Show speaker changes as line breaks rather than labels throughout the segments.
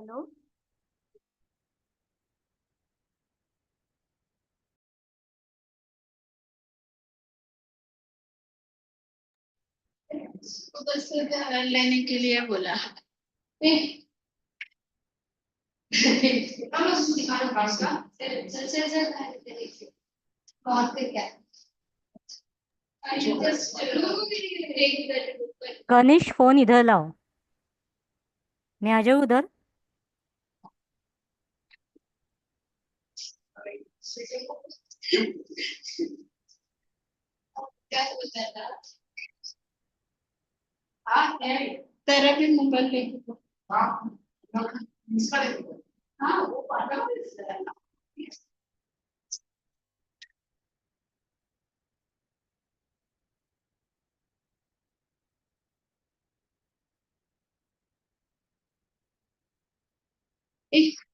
Hello.
उधर से लेने के लिए बोला।
कनिष्क फोन इधर लाओ। मैं आ जाऊँ उधर।
तेरा भी मोबाइल लेके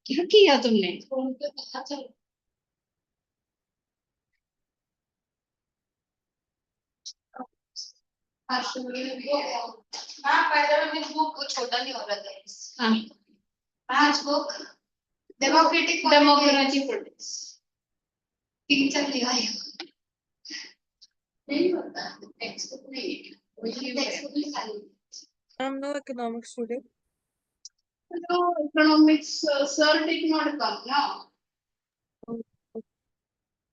क्या किया तुमने? बुक छोटा नहीं हो रहा था। आज बुक डेमोक्रेटिक पॉलिटिक्स तीन चार दिखाई नहीं होता। टेक्स्ट नहीं खाली।
I'm no economics student.
No economics, sir did not come now.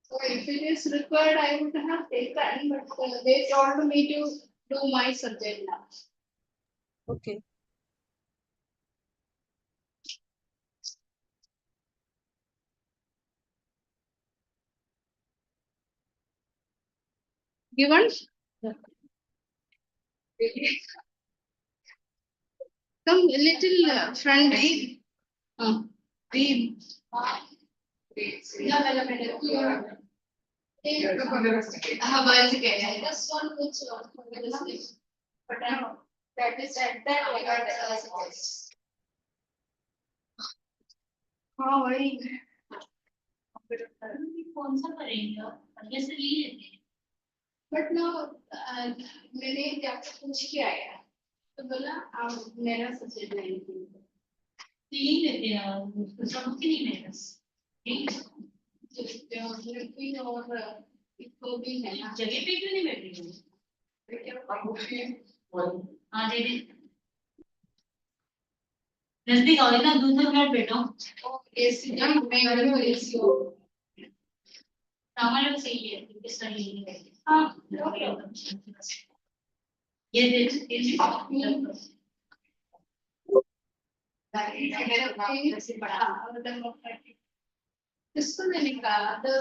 So if it is required, I would have taken, but they told me to do my subject now.
Okay.
Given? Come a little friendly. Read. This one which but that is at that हाँ वही कौन सा करेंगे पहले से ले लेते हैं बट ना मैंने जाके पूछ के आया तो बोला आप मेरा सब्जेक्ट नहीं लेते हैं सब की नहीं मेरा और इसको भी है जगह पे क्यों नहीं बैठ रही हाँ दे दे नजदीक आओ ना दूसरा मिनट बैठो एसी मैं एसी हो हमारे सही है किस तरह है हाँ ये देख इसको मैंने कहा तो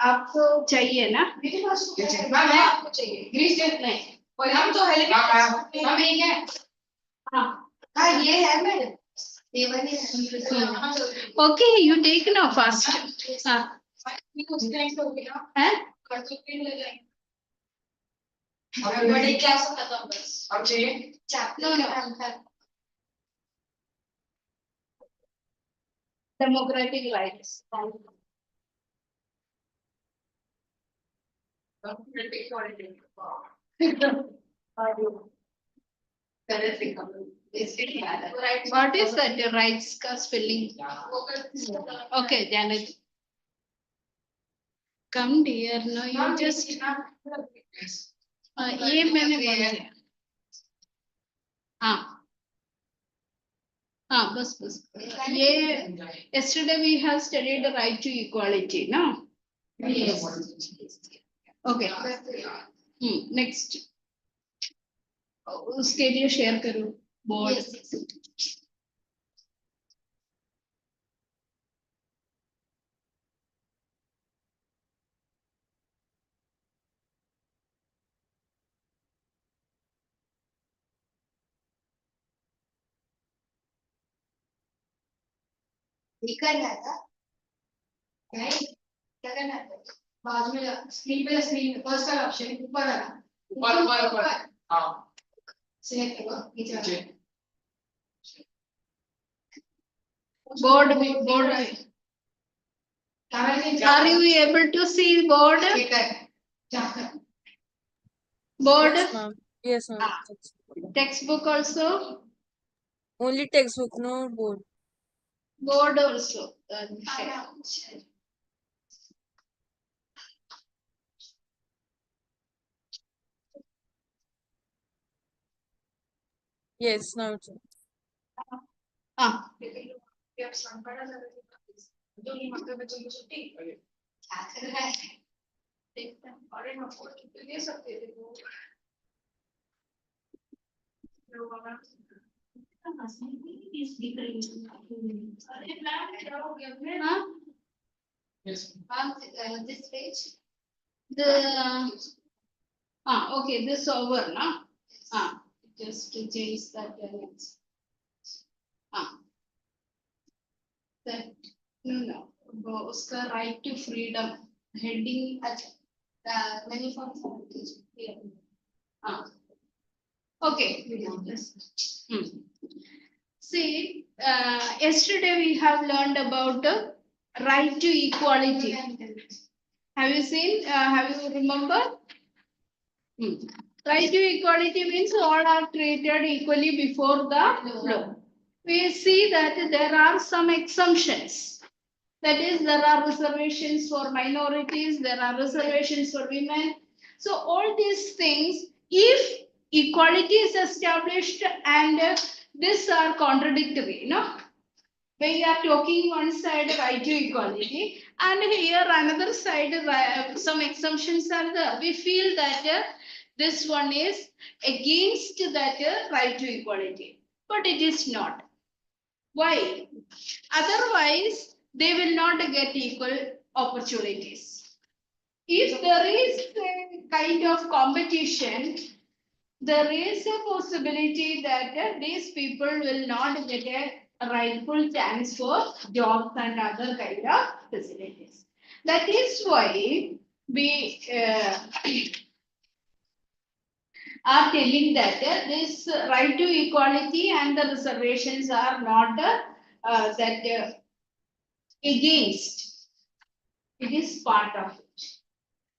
आपको चाहिए ना मेरे पास आपको चाहिए ग्रीस नहीं और हम तो है हम एक है हाँ ये है madam Okay, you take now fast. बड़ी क्लास खत्म बस अब चाहिए democratic rights what is that rights का spelling okay Janet come dear no you just ये मैंने बोल दिया हाँ हाँ बस बस ये yesterday we have studied the right to equality no yes okay next उसके लिए शेयर करो बोर्ड करना था क्या करना था बाद में स्क्रीन फर्स्ट का ऑप्शन ऊपर आना ऊपर हाँ सिलेक्ट करो नीचे board are you able to see board board
Yes ma'am.
textbook also
Only textbook, no board.
board also.
Yes, now it's
Ah. Huh? Yes. This page. The okay, this over now. Just to change that. That no, उसका right to freedom heading at many forms of here. Okay, we have this. See, yesterday we have learned about right to equality. Have you seen? Have you remember? Right to equality means all are treated equally before the law. We see that there are some exemptions. That is, there are reservations for minorities, there are reservations for women. So all these things, if equality is established and these are contradictory, we are talking one side right to equality, and here another side some exemptions are there. We feel that this one is against that right to equality, but it is not. Why? Otherwise, they will not get equal opportunities. If there is a kind of competition, there is a possibility that these people will not get a rightful chance for jobs and other kind of facilities. That is why we are telling that this right to equality and the reservations are not against. It is part of it.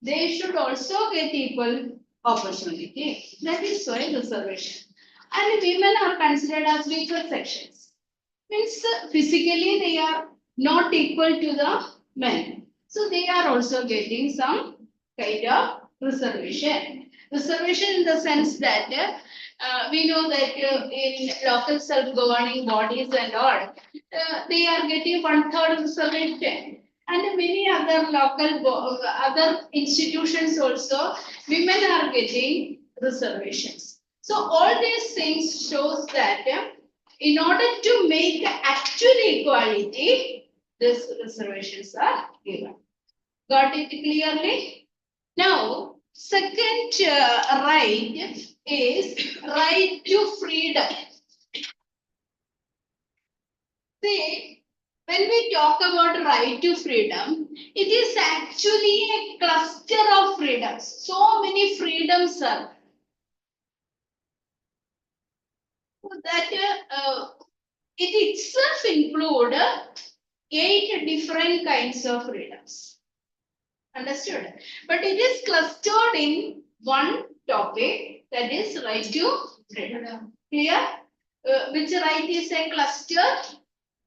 They should also get equal opportunity. That is why reservation. And women are considered as weaker sections. Means physically they are not equal to the men. So they are also getting some kind of reservation. Reservation in the sense that we know that in local self-governing bodies and all, they are getting 1/3 reservation. And many other local other institutions also, women are getting reservations. So all these things shows that in order to make actual equality, these reservations are given. Got it clearly? Now, second right is right to freedom. See, when we talk about right to freedom, it is actually a cluster of freedoms. So many freedoms are that it itself include 8 different kinds of freedoms. Understood? But it is clustered in one topic, that is right to freedom. Clear? Which right is a cluster?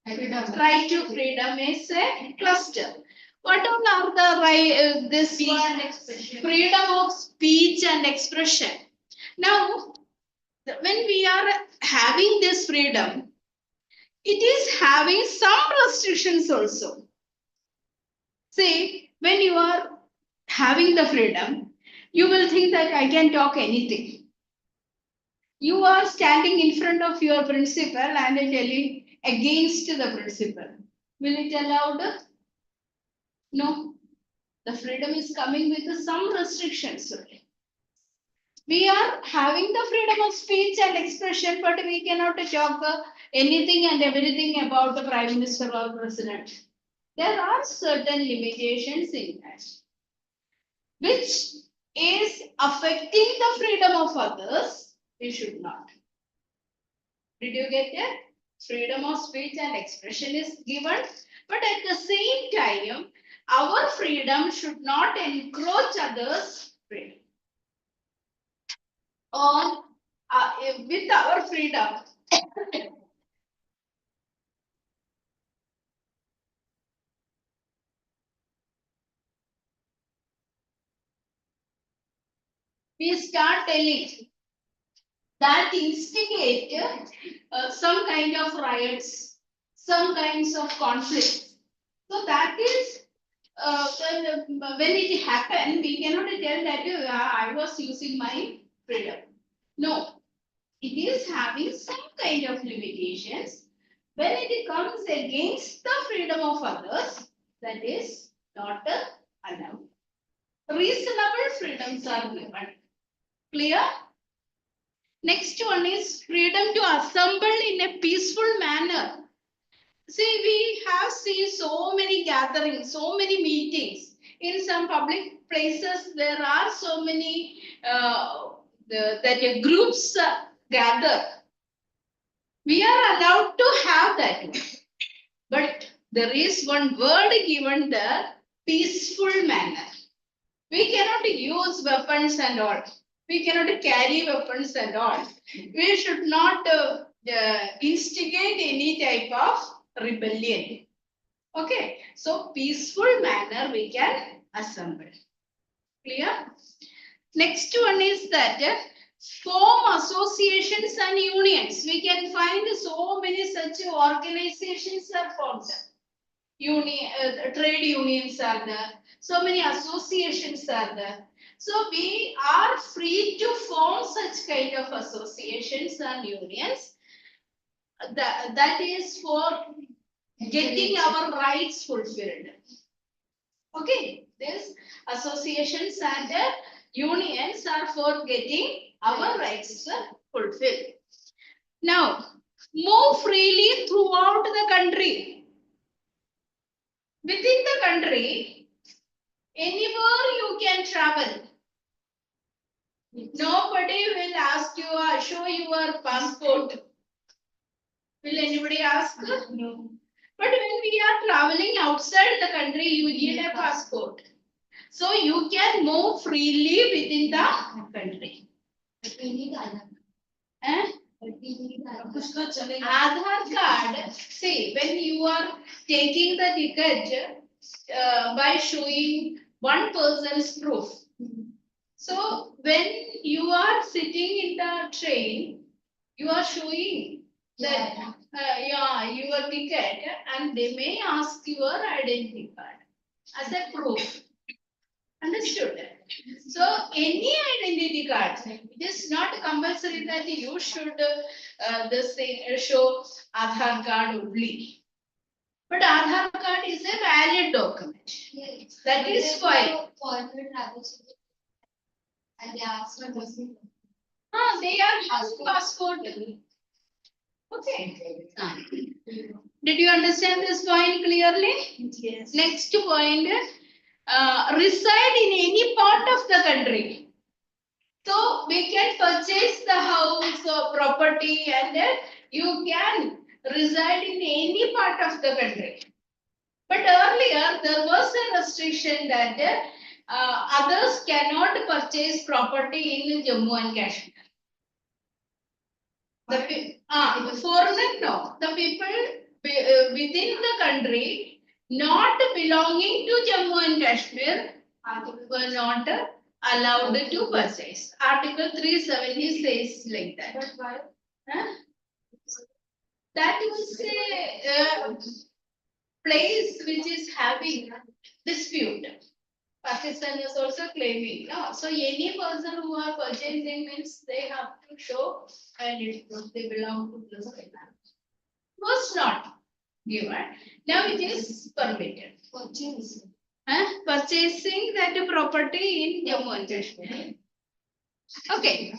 Right to freedom is a cluster. What all are the right? This one, freedom of speech and expression. Now, when we are having this freedom, it is having some restrictions also. See, when you are having the freedom, you will think that I can talk anything. You are standing in front of your principal and telling against the principal. Will it allowed? No. The freedom is coming with some restrictions. We are having the freedom of speech and expression, but we cannot talk anything and everything about the prime minister or president. There are certain limitations in that, which is affecting the freedom of others. We should not. Did you get it? Freedom of speech and expression is given, but at the same time, our freedom should not encroach others' freedom. On with our freedom, we start telling that instigate some kind of riots, some kinds of conflicts. So that is when it happened, we cannot tell that I was using my freedom. No, it is having some kind of limitations. When it comes against the freedom of others, that is not allowed. Reasonable freedoms are given. Clear? Next one is freedom to assemble in a peaceful manner. See, we have seen so many gatherings, so many meetings. In some public places, there are so many groups gather. We are allowed to have that. But there is one word given there, peaceful manner. We cannot use weapons and all. We cannot carry weapons and all. We should not instigate any type of rebellion. Okay, so peaceful manner we can assemble. Clear? Next one is that form associations and unions. We can find so many such organizations are formed. Trade unions are there. So many associations are there. So we are free to form such kind of associations and unions. That is for getting our rights fulfilled. Okay, these associations and unions are for getting our rights fulfilled. Now, move freely throughout the country. Within the country, anywhere you can travel. Nobody will ask you, show your passport. Will anybody ask? No. But when we are traveling outside the country, you need a passport. So you can move freely within the country. Aadhaar card, see, when you are taking the ticket by showing one person's proof. So when you are sitting in the train, you are showing that your ticket, and they may ask your identity card as a proof. Understood? So any identity card, it is not compulsory that you should show Aadhaar card only. But Aadhaar card is a valid document. Yes. That is why. And they ask for passport. They are asking passport. Okay. Did you understand this point clearly? Yes. Next point, reside in any part of the country. So we can purchase the house or property and you can reside in any part of the country. But earlier there was a restriction that others cannot purchase property in Jammu and Kashmir. The foreigner, no. The people within the country not belonging to Jammu and Kashmir were not allowed to purchase. Article 370 says like that. But why? That was a place which is having dispute. Pakistan is also claiming. No? So any person who are purchasing means they have to show and they belong to this country. Was not given. Now it is permitted. Purchasing that property in Jammu and Kashmir. Okay.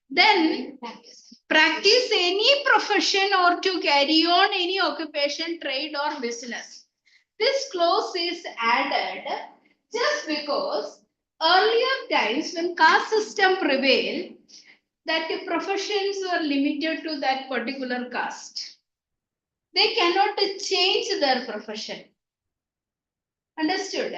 Then practice any profession or to carry on any occupation, trade or business. This clause is added just because earlier times when caste system prevailed, that the professions were limited to that particular caste. They cannot change their profession. Understood?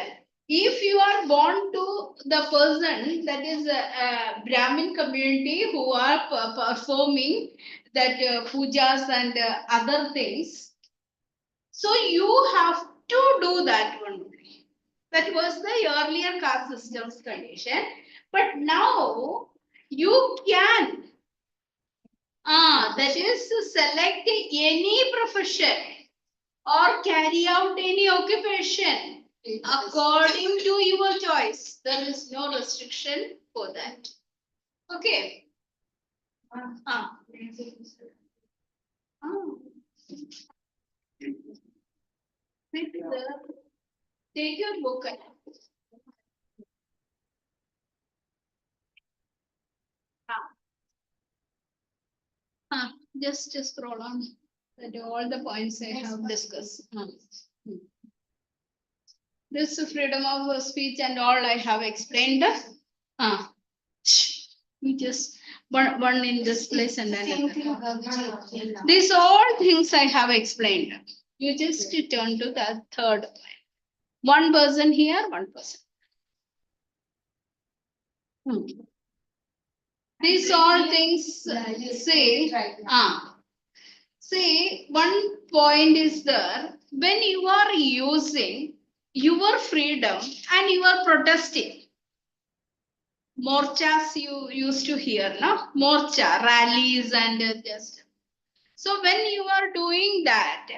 If you are born to the person that is a Brahmin community who are performing that pujas and other things, so you have to do that one only. That was the earlier caste system's condition. But now you can, that is to select any profession or carry out any occupation according to your choice. There is no restriction for that. Okay. Take your book. Just scroll on. That all the points I have discussed. This freedom of speech and all I have explained. We just one in this place and another. These all things I have explained. You just turn to the third point. One person here, one person. These all things say, say one point is there, when you are using your freedom and you are protesting. Morchas you used to hear, no? Morcha, rallies and just. So when you are doing that,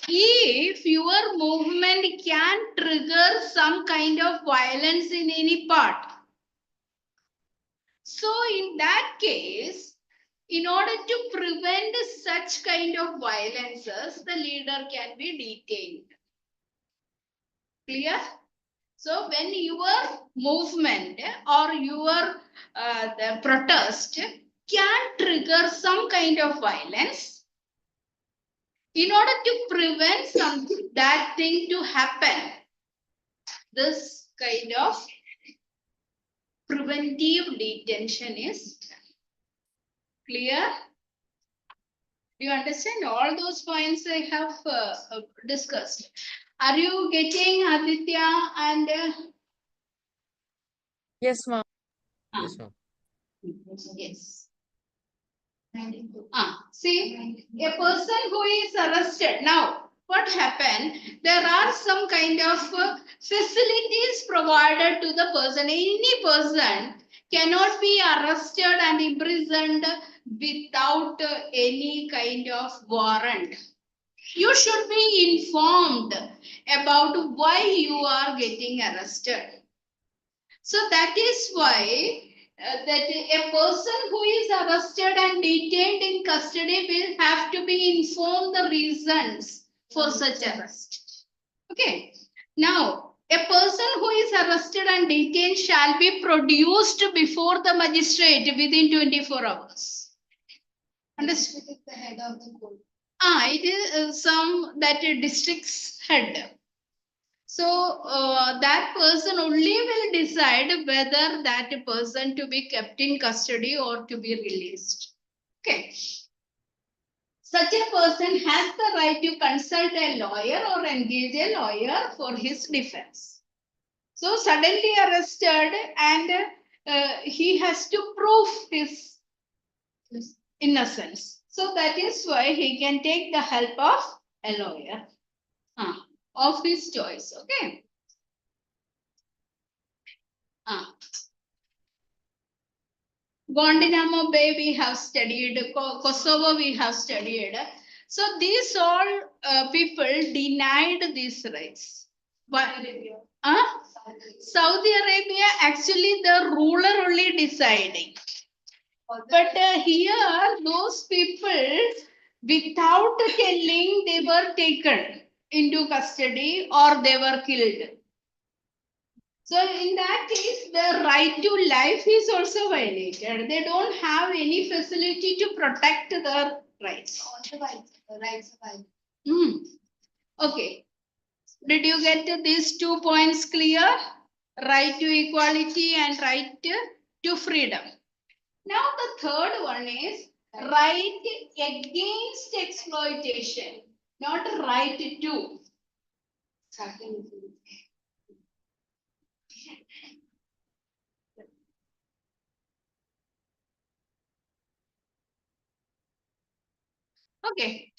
if your movement can trigger some kind of violence in any part, so in that case, in order to prevent such kind of violences, the leader can be detained. Clear? So when your movement or your the protest can trigger some kind of violence, in order to prevent that thing to happen, this kind of preventive detention is clear. Do you understand all those points I have discussed? Are you getting Aditya and
Yes, ma'am.
Yes, ma'am.
yes. See, a person who is arrested. Now, what happened? There are some kind of facilities provided to the person. Any person cannot be arrested and imprisoned without any kind of warrant. You should be informed about why you are getting arrested. So that is why that a person who is arrested and detained in custody will have to be informed the reasons for such arrest. Okay. Now, a person who is arrested and detained shall be produced before the magistrate within 24 hours. Understood? The head of the court. It is some that district's head. So that person only will decide whether that person to be kept in custody or to be released. Okay. Such a person has the right to consult a lawyer or engage a lawyer for his defense. So suddenly arrested and he has to prove his innocence. So that is why he can take the help of a lawyer of his choice. Okay. Guantanamo Bay we have studied, Kosovo we have studied. So these all people denied these rights. But Saudi Arabia, actually the ruler only deciding. But here those people without telling they were taken into custody or they were killed. So in that case, the right to life is also violated. They don't have any facility to protect their rights. Rights of Okay. Did you get these 2 points clear? Right to equality and right to freedom. Now the third one is right against exploitation, not right to. Okay.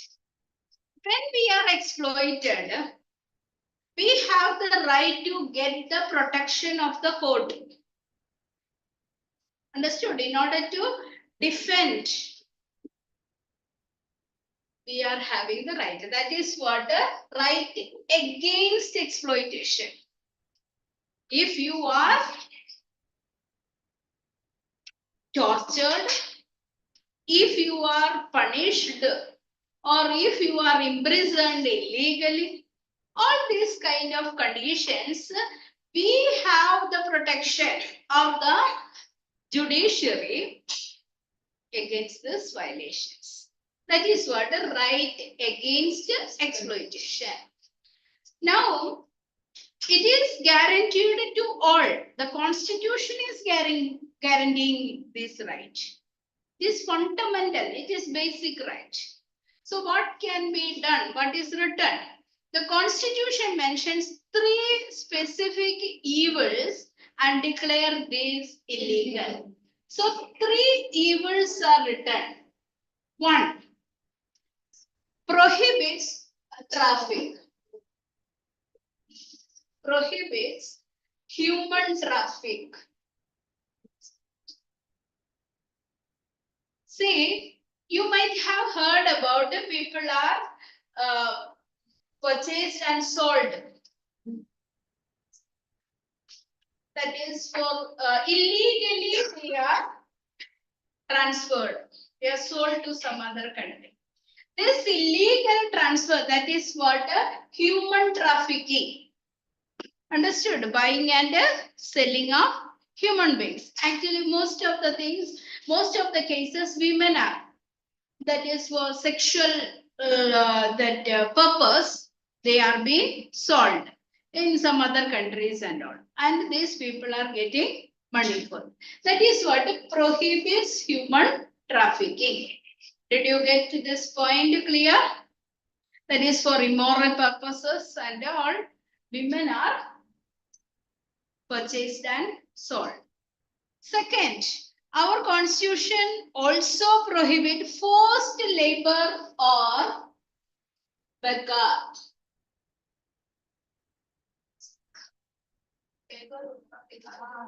When we are exploited, we have the right to get the protection of the court. Understood? In order to defend, we are having the right. That is what a right against exploitation. If you are tortured, if you are punished, or if you are imprisoned illegally, all these kind of conditions, we have the protection of the judiciary against these violations. That is what the right against exploitation. Now, it is guaranteed to all. The Constitution is guaranteeing this right. It is fundamental. It is basic right. So what can be done? What is written? The Constitution mentions 3 specific evils and declare these illegal. So 3 evils are written. 1, prohibits traffic. Prohibits human traffic. See, you might have heard about the people are purchased and sold. That is for illegally they are transferred. They are sold to some other country. This illegal transfer, that is what human trafficking. Understood? Buying and selling of human beings. Actually, most of the things, most of the cases, women are. That is for sexual purpose, they are being sold in some other countries and all. And these people are getting money for. That is what prohibits human trafficking. Did you get to this point clear? That is for immoral purposes and all. Women are purchased and sold. Second, our constitution also prohibits forced labor or beggar.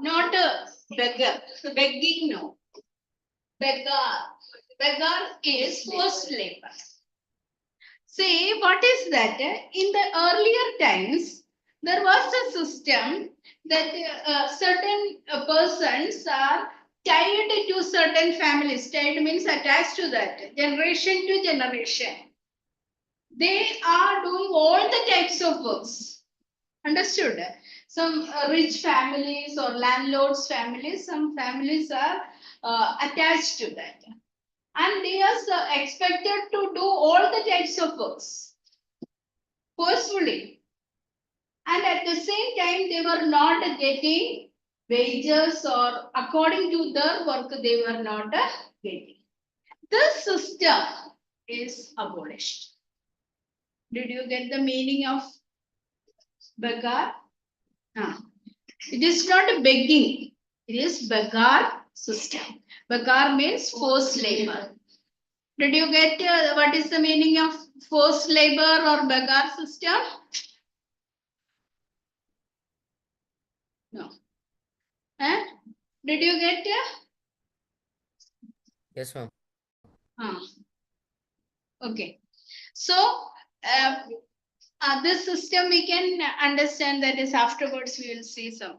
Not a beggar. Begging, no. Beggar. Beggar is forced labor. See, what is that? In the earlier times, there was a system that certain persons are tied to certain families. Tied means attached to that, generation to generation. They are doing all the types of works. Understood? Some rich families or landlords' families, some families are attached to that. And they are expected to do all the types of works forcefully. And at the same time, they were not getting wages, or according to their work, they were not getting. This system is abolished. Did you get the meaning of beggar? It is not begging. It is beggar system. Beggar means forced labor. Did you get what is the meaning of forced labor or beggar system? No. Did you get?
Yes, ma'am.
Okay. So, this system we can understand, that is afterwards we will see some.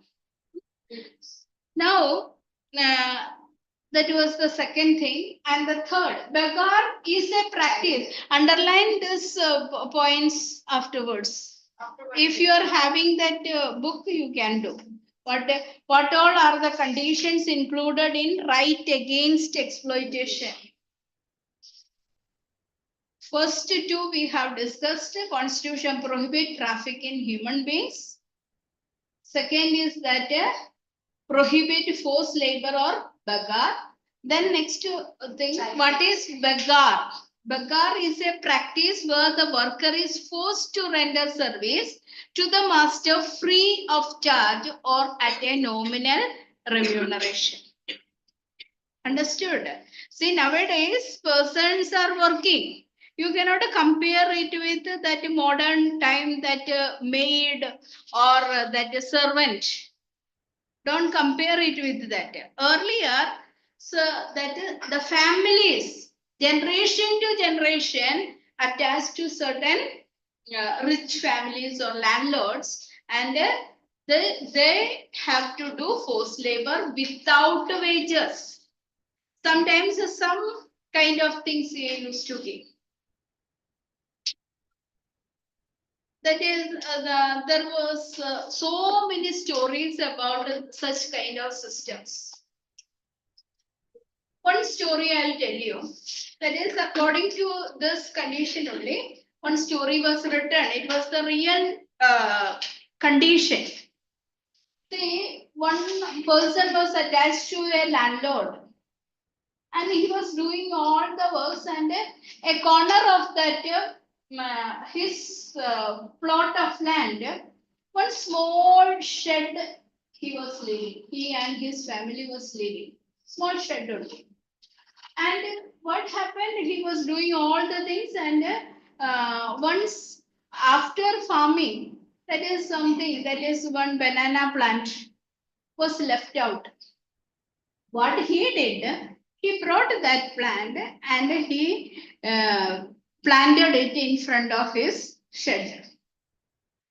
Now, that was the second thing. And the third, beggar is a practice. Underline this points afterwards. If you are having that book, you can do. What all are the conditions included in right against exploitation? First 2 we have discussed. Constitution prohibit traffic in human beings. Second is that prohibit forced labor or beggar. Then next thing, what is beggar? Beggar is a practice where the worker is forced to render service to the master free of charge or at a nominal remuneration. Understood? See, nowadays persons are working. You cannot compare it with that modern time, that maid or that servant. Don't compare it with that. Earlier, so that is the families, generation to generation, attached to certain rich families or landlords, and they have to do forced labor without wages. Sometimes some kind of things they used to give. That is, there was so many stories about such kind of systems. One story I'll tell you. That is, according to this condition only, one story was written. It was the real condition. See, one person was attached to a landlord, and he was doing all the works, and a corner of that his plot of land, one small shed he was living. He and his family was living. Small shed only. And what happened? He was doing all the things, and once after farming, that is something, that is one banana plant was left out. What he did, he brought that plant and he planted it in front of his shed.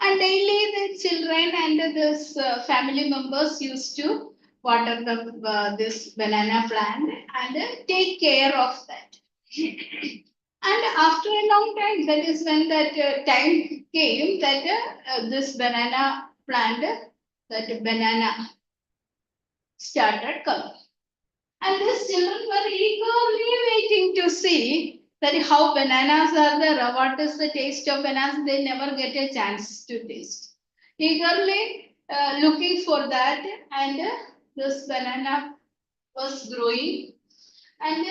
And daily the children and this family members used to water this banana plant and take care of that. And after a long time, that is when that time came that this banana plant, that banana started coming. And these children were eagerly waiting to see that how bananas are there, what is the taste of bananas. They never get a chance to taste. Eagerly looking for that, and this banana was growing, and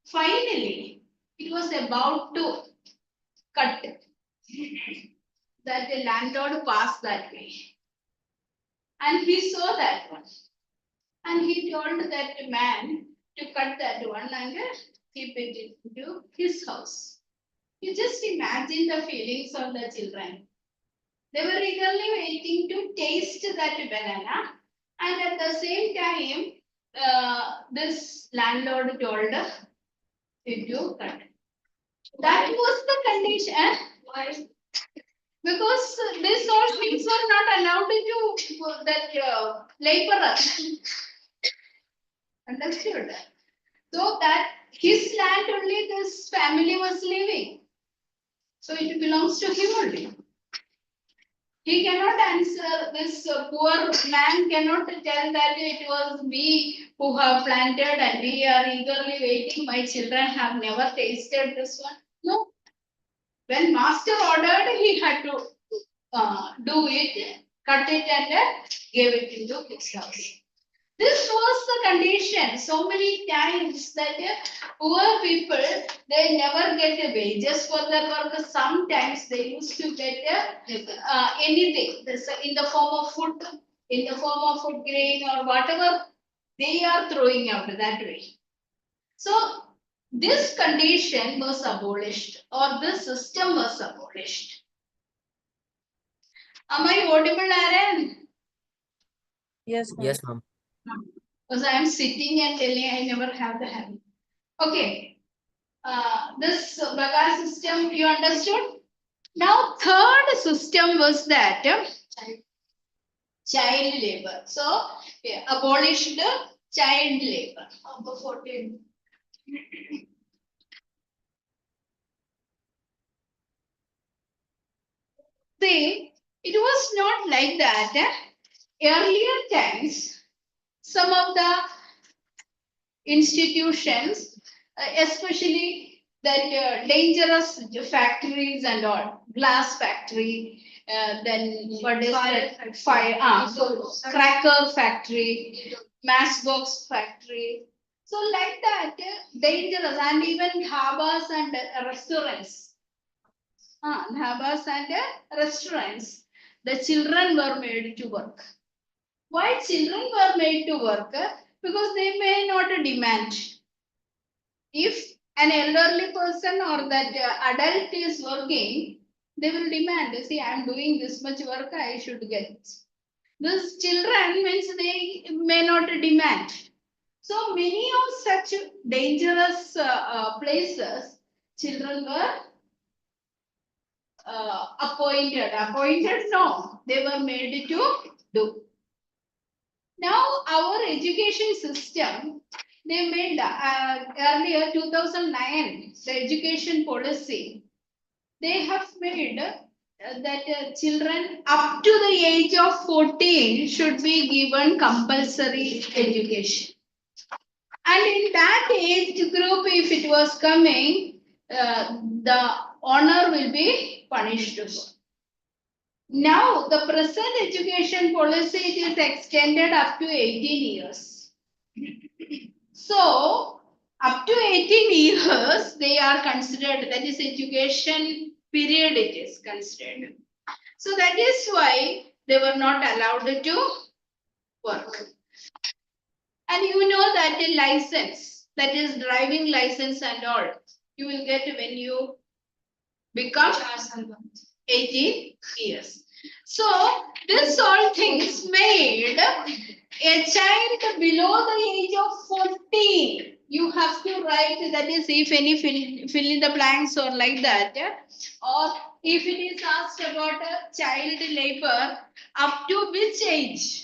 finally it was about to cut. That the landlord passed that way, and he saw that one. And he told that man to cut that one and keep it into his house. You just imagine the feelings of the children. They were eagerly waiting to taste that banana, and at the same time, this landlord told him to cut. That was the condition. Why? Because these all things were not allowed to that laborers. Understood? So that his land only this family was living. So it belongs to him only. He cannot answer, this poor man cannot tell that it was we who have planted and we are eagerly waiting. My children have never tasted this one. No. When master ordered, he had to do it, cut it and give it into his house. This was the condition. So many times that poor people, they never get wages for their work. Sometimes they used to get anything in the form of food, in the form of food grain or whatever they are throwing out that way. So this condition was abolished, or this system was abolished. Am I audible, Aaron?
Yes, ma'am.
Yes, ma'am.
Because I am sitting and telling, I never have the habit. Okay. This Baga system you understood? Now third system was that child labor. So abolished child labor. Number 14. See, it was not like that. Earlier times, some of the institutions, especially that dangerous factories and all, glass factory, then what is that? Fire, so cracker factory, matchbox factory. So like that, dangerous, and even dhabas and restaurants. Dhabas and restaurants, the children were made to work. Why children were made to work? Because they may not demand. If an elderly person or that adult is working, they will demand, see, I am doing this much work, I should get. These children means they may not demand. So many of such dangerous places, children were appointed. Appointed? No, they were made to do. Now our education system, they made earlier 2009, the education policy, they have made that children up to the age of 14 should be given compulsory education. And in that age group, if it was coming, the honor will be punished. Now, the present education policy is extended up to 18 years. So, up to 18 years, they are considered, that is education period it is considered. So, that is why they were not allowed to work. And you know that a license, that is driving license and all, you will get when you become 18 years. So this all things made a child below the age of 14. You have to write, that is if any fill in the blanks or like that. Or if it is asked about a child labor, up to which age?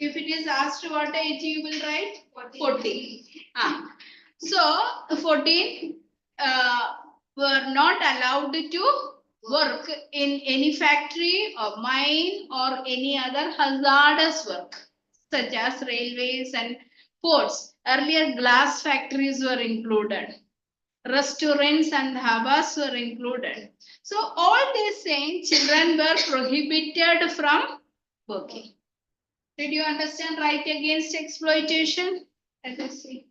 If it is asked what age, you will write 14. So 14 were not allowed to work in any factory or mine or any other hazardous work such as railways and ports. Earlier glass factories were included. Restaurants and dhabas were included. So all these saying children were prohibited from working. Did you understand right against exploitation? Let us see.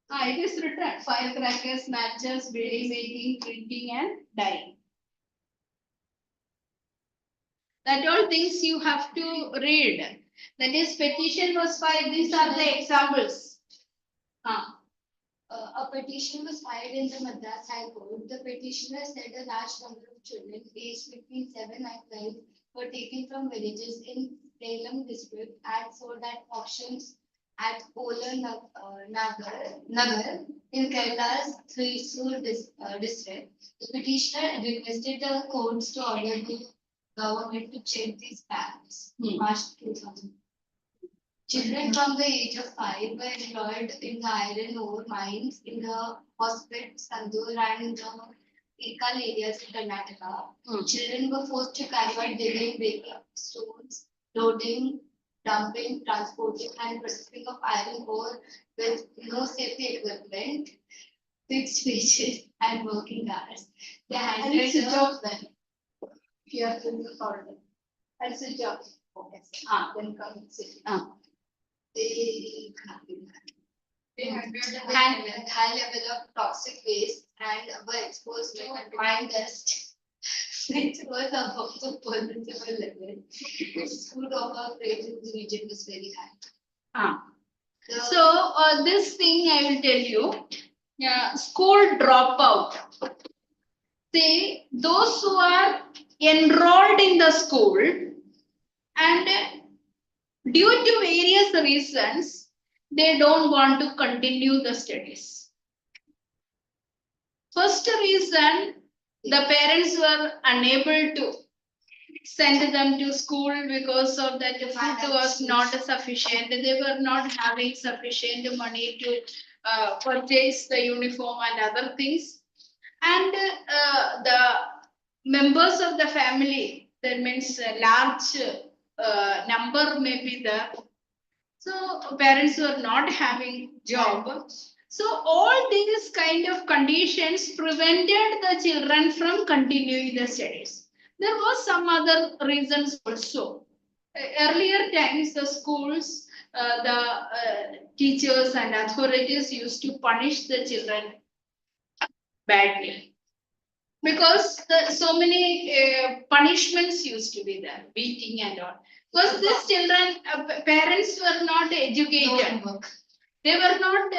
It is written firecrackers, matches, building making, printing and dyeing. That all things you have to read. That is petition was filed. These are the examples.
A petition was filed in the Madras High Court. The petitioner said a large number of children aged between 7 and 12 were taken from villages in Salem district and sold at auctions at Nagar in Kerala's Thrissur district. The petitioner requested the courts to order the government to check these facts. March 2000. Children from the age of 5 were employed in the iron ore mines in the Hospet, Sandur and the Ikal areas in Karnataka. Children were forced to carry out digging, breaking stones, loading, dumping, transporting and processing of iron ore with no safety equipment, fixed wages and working hours. They handled
switch off then. You have to record it. I'll switch off. Okay. Then come sit.
They handled a high level of toxic waste and were exposed to mine dust, which was above the permissible level. Food overfreight in the region was very high.
So this thing I will tell you. School dropout. Say those who are enrolled in the school and due to various reasons, they don't want to continue the studies. First reason, the parents were unable to send them to school because of that the food was not sufficient. They were not having sufficient money to purchase the uniform and other things. And the members of the family, that means a large number may be there. So parents were not having job. So all these kind of conditions prevented the children from continuing the studies. There was some other reasons also. Earlier times, the schools, the teachers and authorities used to punish the children badly. Because so many punishments used to be there, beating and all. Because these children, parents were not educated. They were not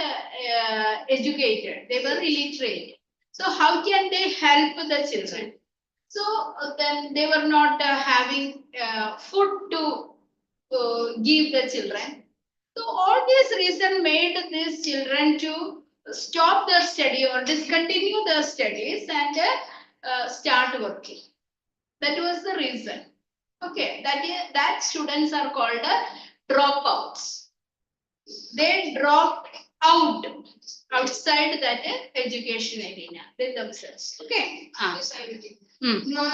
educated. They were illiterate. So how can they help the children? So then they were not having food to give the children. So all these reasons made these children to stop their study or discontinue their studies and start working. That was the reason. Okay, that students are called dropouts. They dropped out outside that education arena with themselves. Okay. No.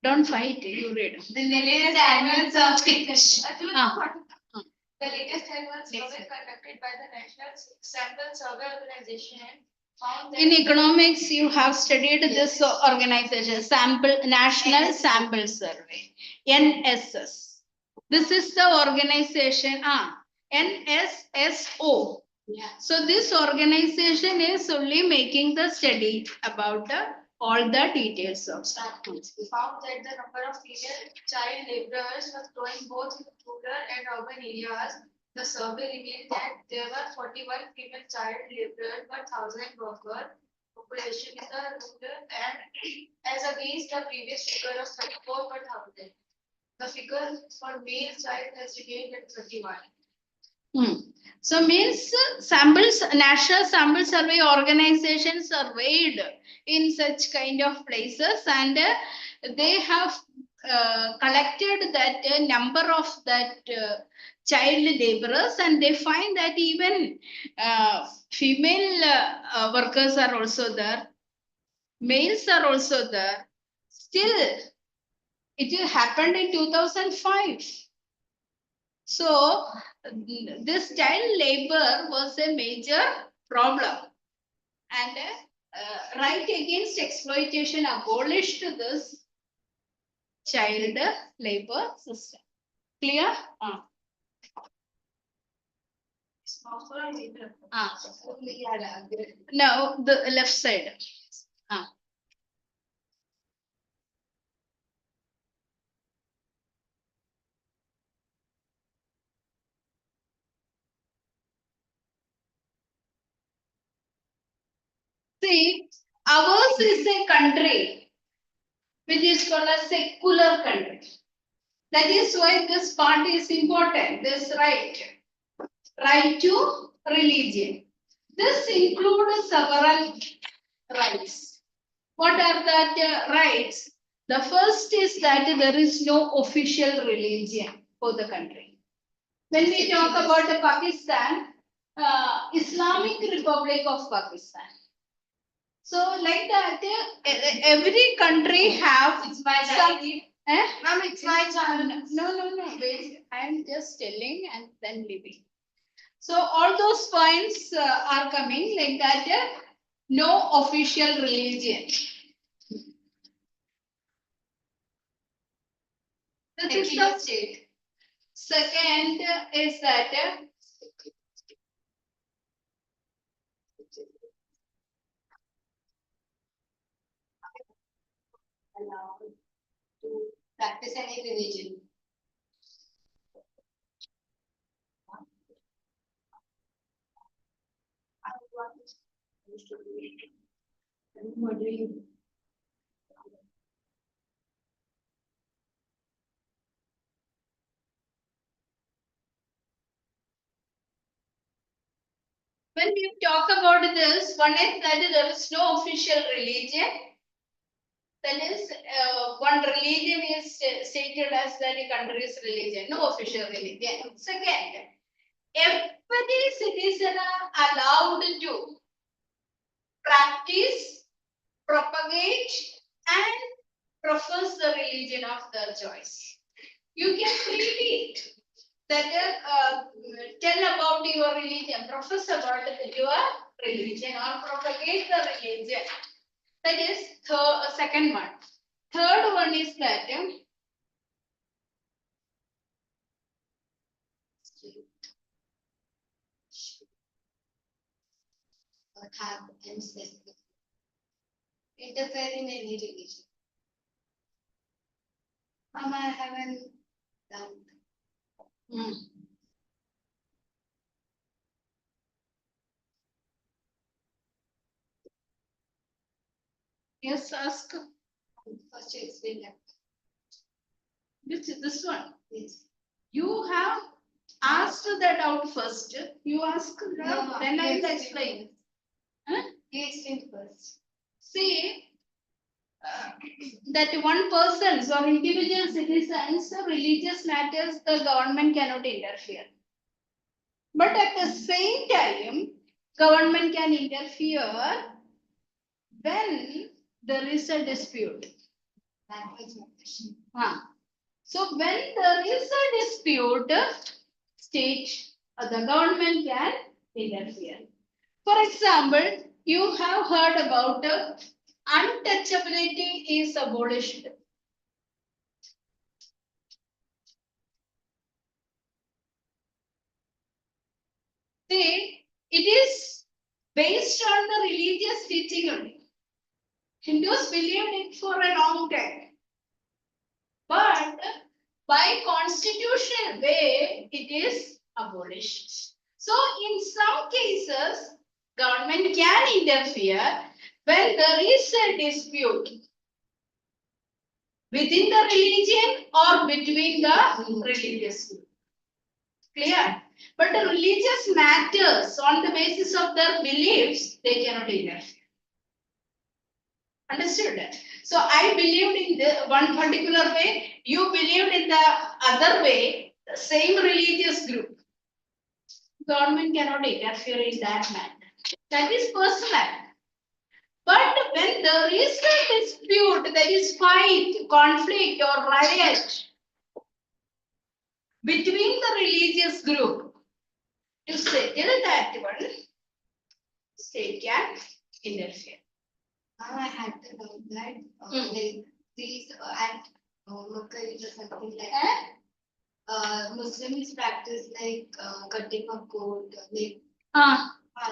Don't fight. You read.
The latest annual survey. The latest annual survey conducted by the National Sample Survey Organization found that
In economics, you have studied this organization, National Sample Survey, NSS. This is the organization, NSSO.
Yeah.
So this organization is only making the study about all the details of
samples. We found that the number of female child laborers was growing both in rural and urban areas. The survey revealed that there were 41 female child laborers per 1,000 worker population in the rural and as against the previous figure of 34 per 1,000. The figure for male child has remained at 31.
So means National Sample Survey Organization surveyed in such kind of places and they have collected that number of that child laborers and they find that even female workers are also there, males are also there. Still, it happened in 2005. So this child labor was a major problem and right against exploitation abolished this child labor system. Clear? No, the left side. See, ours is a country which is called a secular country. That is why this part is important, this right to religion. This includes several rights. What are that rights? The first is that there is no official religion for the country. When we talk about Pakistan, Islamic Republic of Pakistan. So like that, every country have
It's my
some.
Ma'am, it's my channel.
No. Wait, I am just telling and then leaving. So all those points are coming like that. No official religion. That is the state. Second is that
Allowed to practice any religion.
when we talk about this, one is that there is no official religion. That is, one religion is stated as the country's religion, no official religion. Second, every citizen are allowed to practice, propagate, and profess the religion of their choice. You can read it. That tell about your religion, profess about your religion, or propagate the religion. That is second one. Third one is that
Have and specific. Interfere in any religion. Mama, I haven't done.
Yes, ask.
First you explain that.
Which is this one?
Yes.
You have asked that out first. You ask her,
No,
then I will
yes,
explain. Huh?
You explain first.
See, that one person's or individual citizens' religious matters, the government cannot interfere. But at the same time, government can interfere when there is a dispute.
That was my question.
So when there is a dispute, state or the government can interfere. For example, you have heard about untouchability is abolished. See, it is based on the religious teaching only. Hindus believed it for a long time. But by constitutional way, it is abolished. So in some cases, government can interfere when there is a dispute within the religion or between the religious group. Clear? But the religious matters on the basis of their beliefs, they cannot interfere. Understood? So I believed in the one particular way, you believed in the other way, the same religious group. Government cannot interfere in that matter. That is personal. But when there is a dispute, that is fight, conflict, or riot between the religious group, to settle that one, state can interfere.
I had to know that like these at Makkah or something like Muslims practice like cutting of goat, like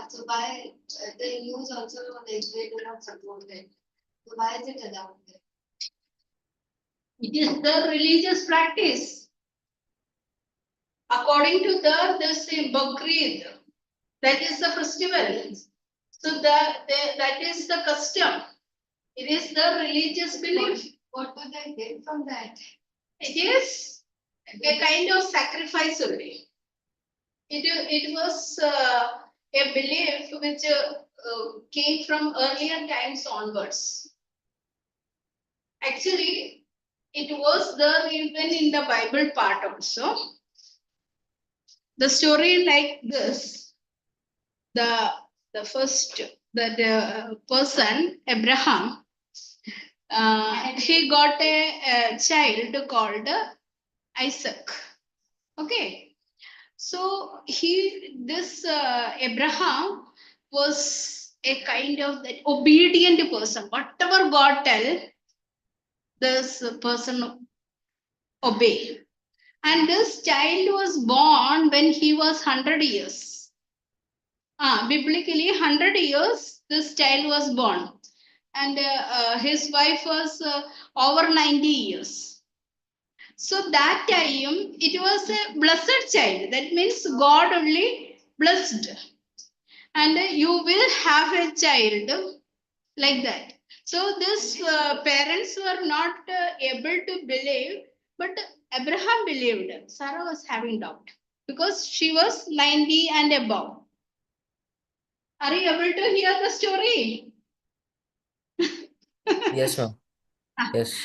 so why the Hindus also like they do not support it. So why is it allowed there?
It is the religious practice. According to this Bakrid, that is the festival. So that is the custom. It is the religious belief.
What do they get from that?
It is a kind of sacrifice only. It was a belief which came from earlier times onwards. Actually, it was there even in the Bible part also. The story like this, the first the person Abraham, he got a child called Isaac. Okay, so this Abraham was a kind of that obedient person. Whatever God tell, this person obey. And this child was born when he was 100 years. Biblically, 100 years, this child was born. And his wife was over 90 years. So that time, it was a blessed child. That means God only blessed. And you will have a child like that. So these parents were not able to believe, but Abraham believed. Sarah was having doubt because she was 90 and above. Are you able to hear the story?
Yes, ma'am. Yes.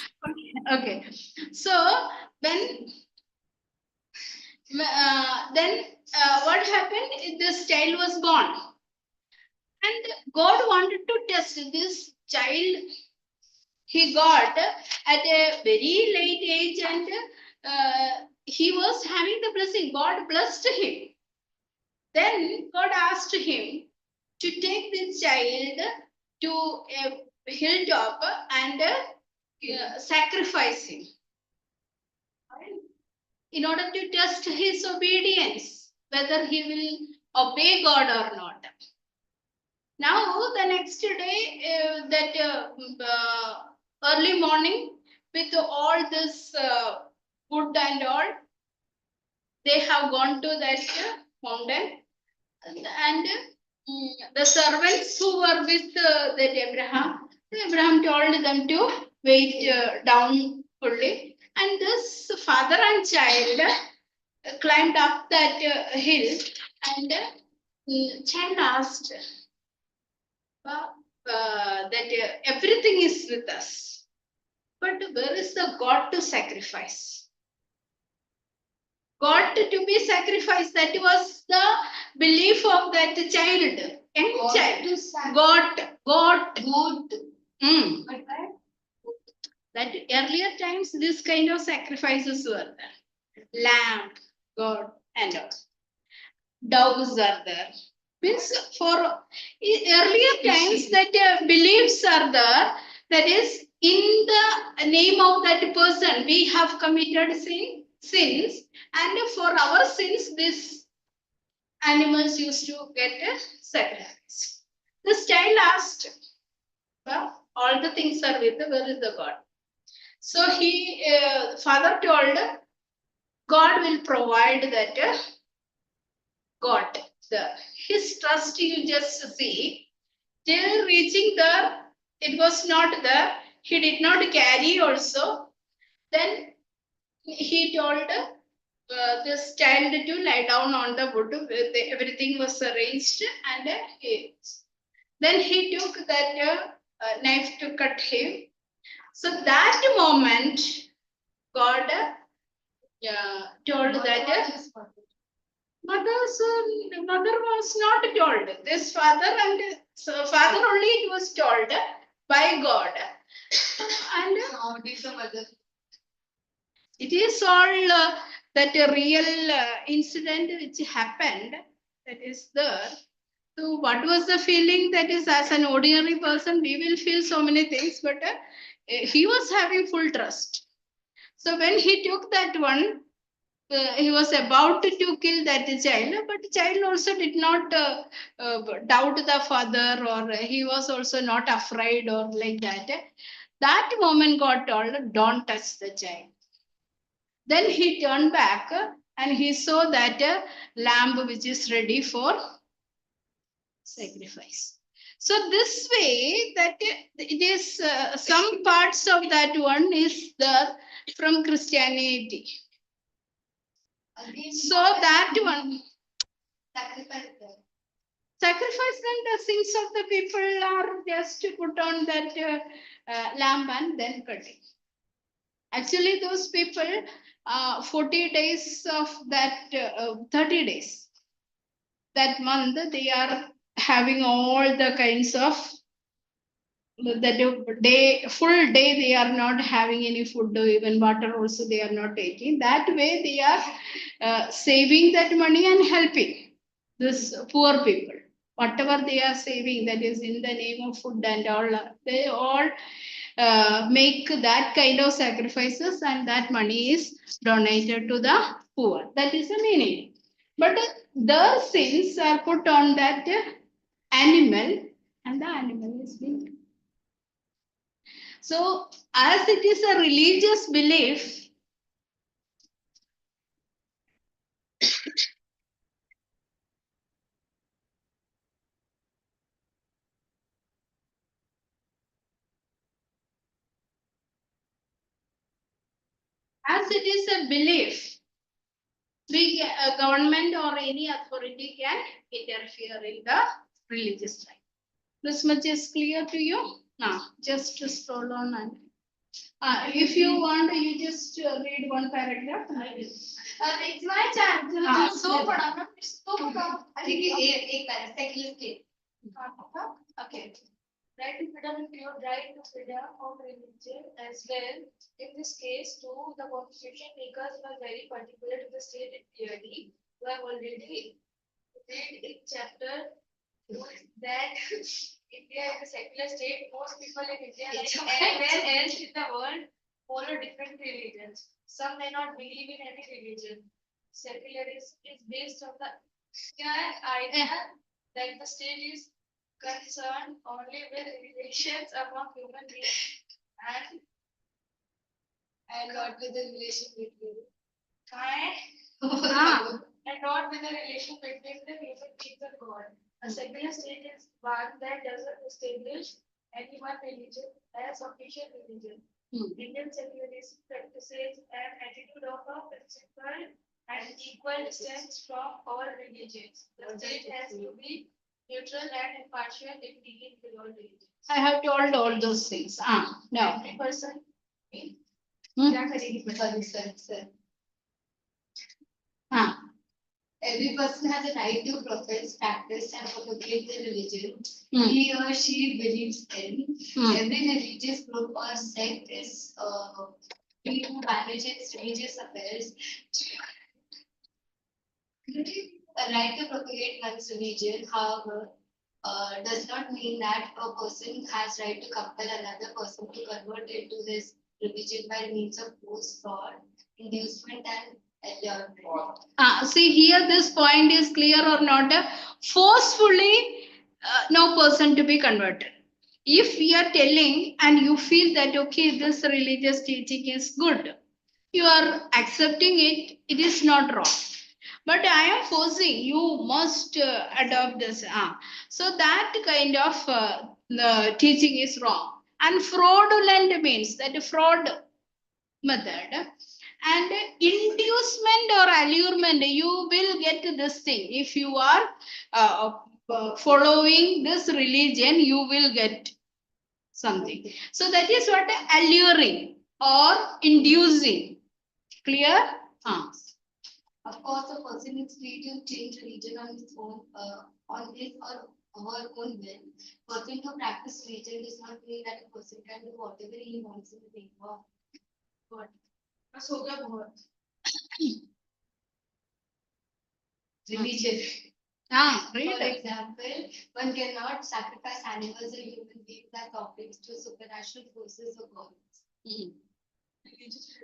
Okay. So then what happened? This child was born. And God wanted to test this child. He got at a very late age and he was having the blessing. God blessed him. Then God asked him to take this child to a hilltop and sacrifice him in order to test his obedience, whether he will obey God or not. Now, the next day, early morning, with all this wood and all, they have gone to that mountain, and the servants who were with that Abraham, Abraham told them to wait down fully. And this father and child climbed up that hill, and child asked that everything is with us, but where is the God to sacrifice? God to be sacrificed. That was the belief of that child, young child. God. Mm. That earlier times, this kind of sacrifices were there. Lamb, God, and all. Doves are there. Means for earlier times that beliefs are there. That is, in the name of that person, we have committed sins, and for our sins, these animals used to get sacrificed. This child asked, well, all the things are with, where is the God? So father told, God will provide that God. His trust you just see. Till reaching there, it was not there. He did not carry also. Then he told this child to lie down on the wood. Everything was arranged, and then he took that knife to cut him. So that moment, God told that mother was not told. This father and father only it was told by God. And it is all that a real incident which happened, that is there. So what was the feeling? That is, as an ordinary person, we will feel so many things, but he was having full trust. So when he took that one, he was about to kill that child, but the child also did not doubt the father, or he was also not afraid or like that. That moment God told, don't touch the child. Then he turned back and he saw that lamb which is ready for sacrifice. So this way that it is some parts of that one is there from Christianity. So that one sacrifice and the sins of the people are just put on that lamb and then cutting. Actually, those people, 40 days of that, 30 days, that month, they are having all the kinds of full day they are not having any food, or even water also they are not taking. That way they are saving that money and helping this poor people. Whatever they are saving, that is in the name of food and all, they all make that kind of sacrifices, and that money is donated to the poor. That is the meaning. But their sins are put on that animal, and the animal is being. So, as it is a religious belief, as it is a belief, a government or any authority can interfere in the religious life. This much is clear to you? Now, just scroll on and if you want, you just read one paragraph.
It's my chance. So पढ़ा ना, इसको पढ़ा. एक secular state. Okay. Right to freedom include right to freedom of religion as well. In this case, too, the constitution makers were very particular to the state clearly. We have already read in chapter that India is a secular state. Most people in India, like anywhere else in the world, follow different religions. Some may not believe in any religion. Secularism is based on the idea that the state is concerned only with relations among human beings and not with the relation between and not with the relation between the human beings and God. A secular state is one that doesn't establish
any one religion as official religion. Indian secularism practices an attitude of a principle and equal distance from all religions. The state has to be neutral and impartial in dealing with all religions. I have told all those things. Now. Person. क्या करेगी person?
Every person has a right to profess, practice, and propagate their religion he or she believes in. Every religious group or sect is free to manage its religious affairs. A right to propagate one's religion, however, does not mean that a person has right to compel another person to convert into his religion by means of force, fraud, inducement, and allurement.
See here, this point is clear or not? Forcefully, no person to be converted. If we are telling and you feel that okay, this religious teaching is good, you are accepting it, it is not wrong. But I am forcing you must adopt this. So that kind of the teaching is wrong. And fraudulent means that fraud method and inducement or allurement, you will get this thing if you are following this religion, you will get something. So that is what alluring or inducing. Clear?
Of course, a person is free to change religion on his own, on his or her own will. Person to practice religion does not mean that a person can do whatever he wants in the name of God.
बस हो गया बहुत.
Religion.
For
example, one cannot sacrifice animals or human beings as offerings to supernatural forces or gods.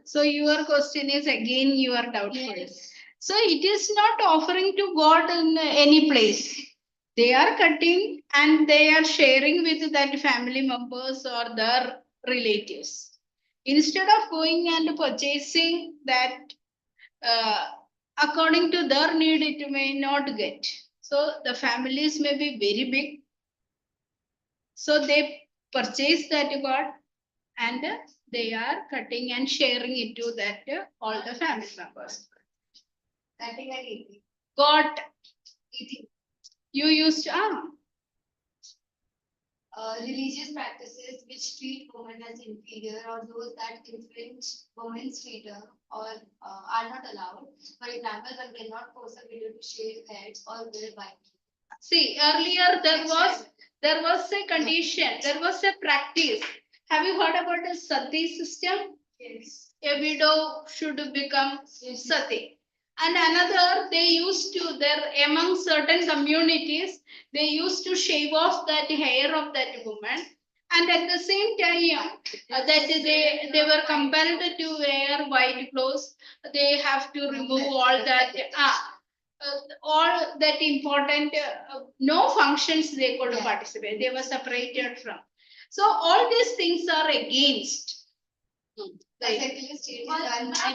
So your question is again you are doubtful.
Yes.
So it is not offering to God in any place. They are cutting and they are sharing with that family members or their relatives. Instead of going and purchasing that according to their need, it may not get. So the families may be very big. So they purchase that God and they are cutting and sharing it to that all the family members.
Cutting and eating.
Got
Eating.
you used
religious practices which treat women as inferior or those that infringe women's freedom or are not allowed. For example, one cannot force a widow to shave heads or wear white.
See, earlier there was a condition, there was a practice. Have you heard about the sati system?
Yes.
A widow should become sati. And another, they used to, there among certain communities, they used to shave off that hair of that woman. And at the same time, that they were compelled to wear white clothes. They have to remove all that important, no functions they could participate. They were separated from. So all these things are against.
The secular state is one that does not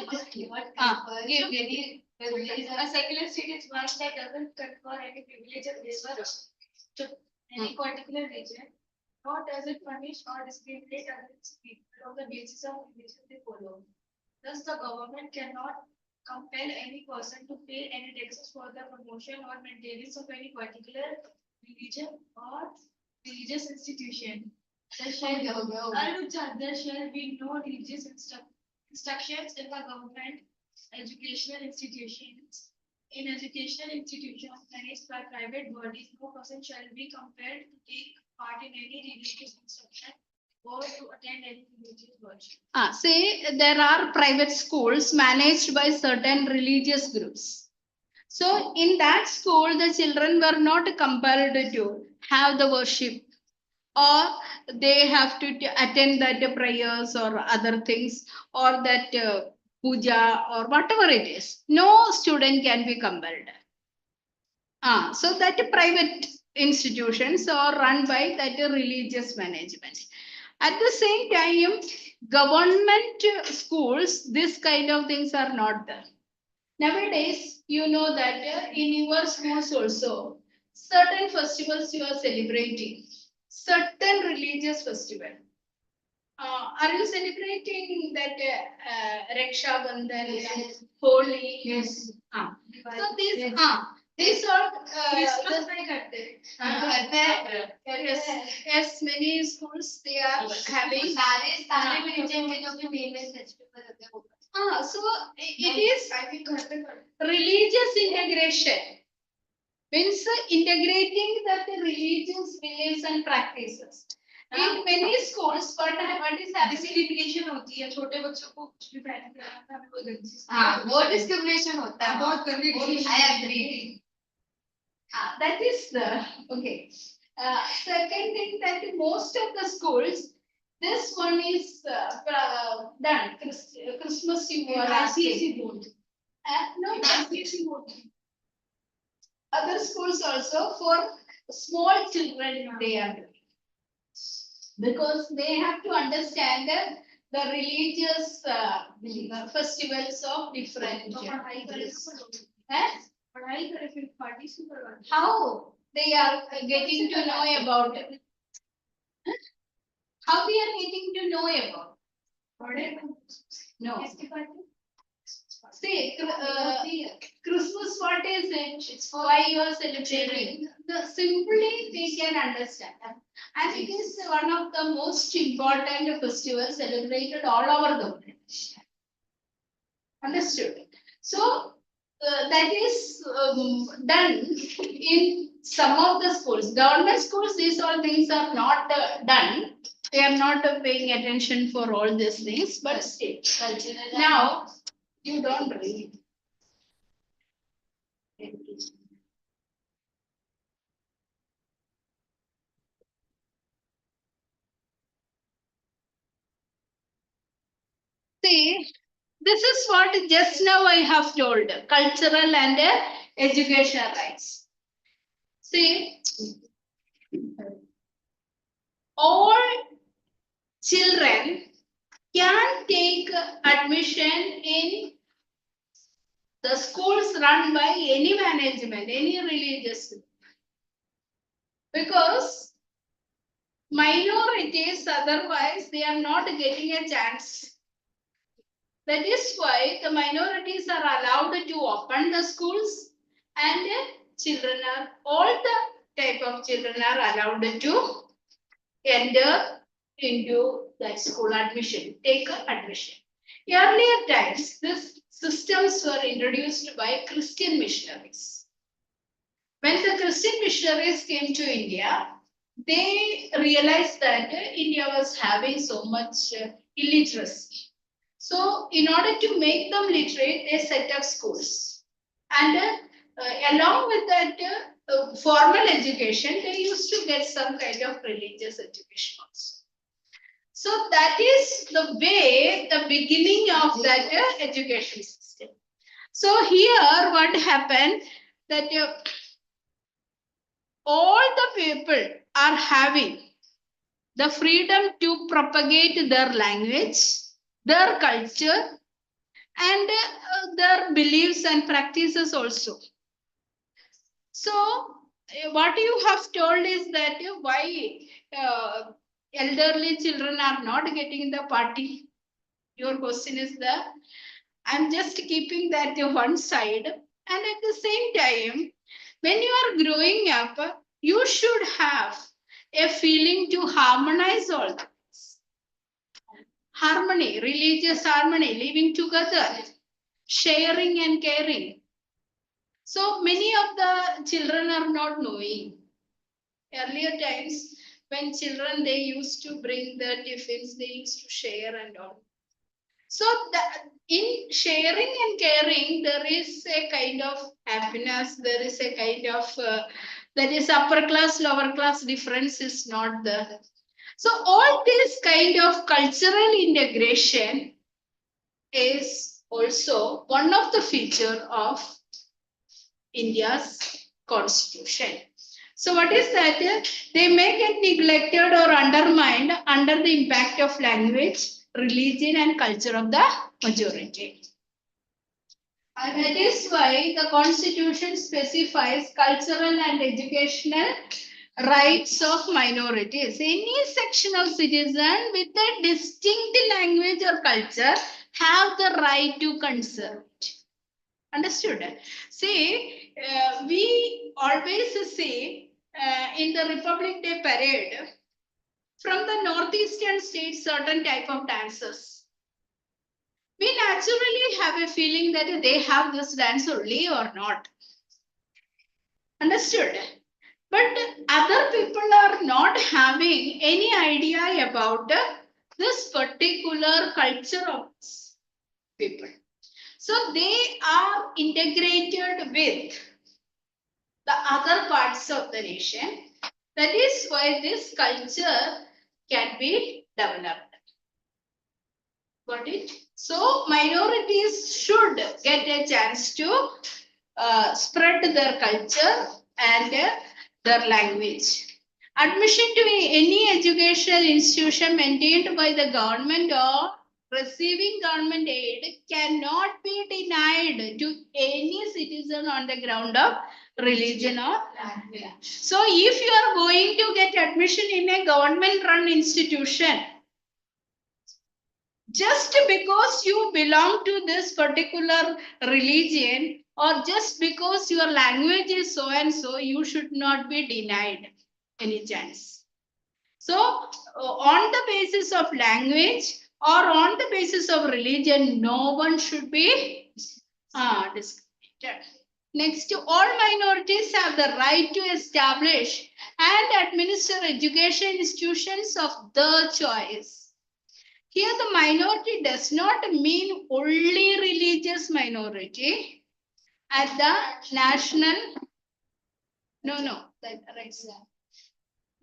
confer any privilege.
A secular state is one that doesn't confer any privilege or favor to any particular region, nor does it punish or discriminate against people on the basis of religion they follow. Thus, the government cannot compel any person to pay any taxes for the promotion or maintenance of any particular religion or religious institution. There shall be no religious instructions in the government educational institutions. In educational institutions managed by private bodies, no person shall be compelled to take part in any religious instruction or to attend any religious worship. Say there are private schools managed by certain religious groups. So in that school, the children were not compelled to have the worship, or they have to attend that prayers or other things, or that puja or whatever it is. No student can be compelled. So that private institutions are run by that religious management. At the same time, government schools, this kind of things are not there. Nowadays, you know that in your schools also, certain festivals you are celebrating. certain religious festival. Are you celebrating that Raksha Bandhan,
Yes.
Holi?
Yes.
So these are
Christmas नहीं करते
yes, many schools they are having.
सारे religion में जो भी main festival होते हैं वो
So it is religious integration. Means integrating that religious beliefs and practices. In many schools, what is happening?
Discrimination होती है छोटे बच्चों को कुछ भी पहन के आना हमें वो गंजी
वो discrimination होता है
बहुत गंदी
I agree.
That is the okay. Second thing that most of the schools, this one is done. Christmas you are asking.
Board
No, ICSE board. Other schools also for small children they are doing. Because they have to understand the religious festivals of different.
पढ़ाई करे फिर party से करवानी
How they are getting to know about it? How they are getting to know about? No. See, Christmas, what is it? It's why you are celebrating. Simply they can understand. And it is one of the most important festivals celebrated all over the world. Understood? So, that is done in some of the schools. Government schools, these all things are not done. They are not paying attention for all these things, but still. Now, you don't read. See, this is what just now I have told, cultural and educational rights. See, all children can take admission in the schools run by any management, any religious group. Because minorities, otherwise they are not getting a chance. That is why the minorities are allowed to open the schools and all the type of children are allowed to enter into that school admission, take admission. Earlier times, these systems were introduced by Christian missionaries. When the Christian missionaries came to India, they realized that India was having so much illiteracy. So, in order to make them literate, they set up schools. And along with that formal education, they used to get some kind of religious education also. So, that is the way, the beginning of that education system. So, here what happened that all the people are having the freedom to propagate their language, their culture, and their beliefs and practices also. So, what you have told is that why elderly children are not getting the party. Your question is that I'm just keeping that to one side. And at the same time, when you are growing up, you should have a feeling to harmonize all this. Harmony, religious harmony, living together, sharing and caring. So many of the children are not knowing. Earlier times, when children, they used to bring the tiffins, they used to share and all. So in sharing and caring, there is a kind of happiness, there is a kind of, that is upper class, lower class difference is not there. So all this kind of cultural integration is also one of the feature of India's constitution. So what is that? They may get neglected or undermined under the impact of language, religion and culture of the majority. And that is why the constitution specifies cultural and educational rights of minorities. Any sectional citizen with a distinct language or culture have the right to conserve it. Understood? See, we always say in the Republic Day parade, from the northeastern states, certain type of dances. We naturally have a feeling that they have this dance only or not. Understood? But other people are not having any idea about this particular culture of people. So they are integrated with the other parts of the nation. That is why this culture can be developed. Got it? So minorities should get a chance to spread their culture and their language. Admission to any educational institution maintained by the government or receiving government aid cannot be denied to any citizen on the ground of religion or language. So if you are going to get admission in a government run institution, just because you belong to this particular religion or just because your language is so and so, you should not be denied any chance. So on the basis of language or on the basis of religion, no one should be discriminated. Next, all minorities have the right to establish and administer education institutions of their choice. Here the minority does not mean only religious minority at the national,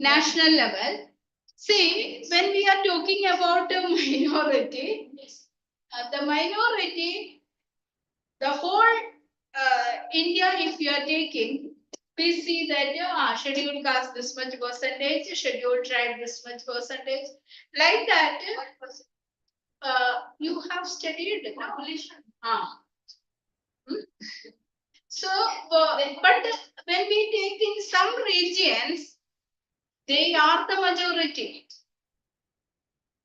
national level. See, when we are talking about a minority, the minority, the whole India, if you are taking, we see that scheduled caste this much percentage, scheduled tribe this much percentage, like that. You have studied population. So, but when we take in some regions, they are the majority.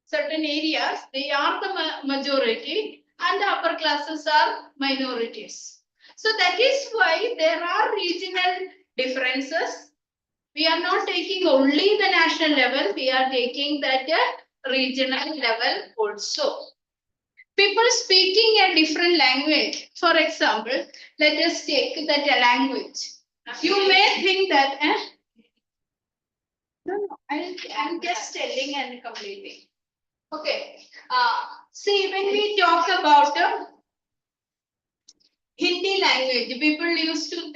Certain areas, they are the majority, and the upper classes are minorities. So that is why there are regional differences. We are not taking only the national level, we are taking that regional level also. People speaking a different language, for example, let us take that language. You may think that, no, I'm just telling and completing. Okay. See, when we talk about Hindi language, people used to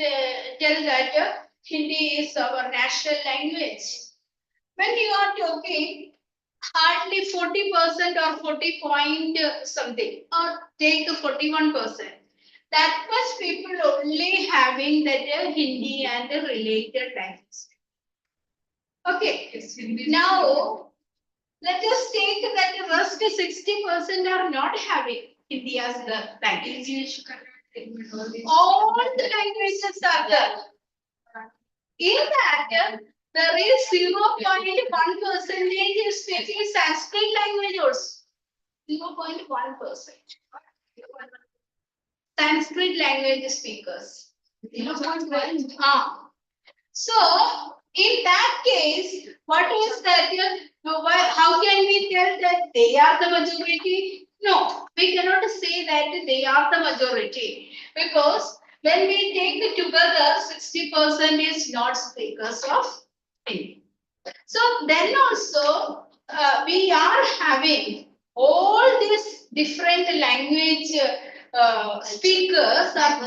tell that Hindi is our national language. When you are talking, hardly 40% or 40 point something, or take 41%. That much people only having that Hindi and the related language. Okay. Now, let us take that the rest 60% are not having Hindi as the language. All the languages are there. In that, there is 0.1% speaking Sanskrit language also. 0.1%. Sanskrit language speakers. 0.1. So, in that case, what is that? How can we tell that they are the majority? No, we cannot say that they are the majority because when we take together, 60% is not speakers of Hindi. So then also we are having all these different language speakers are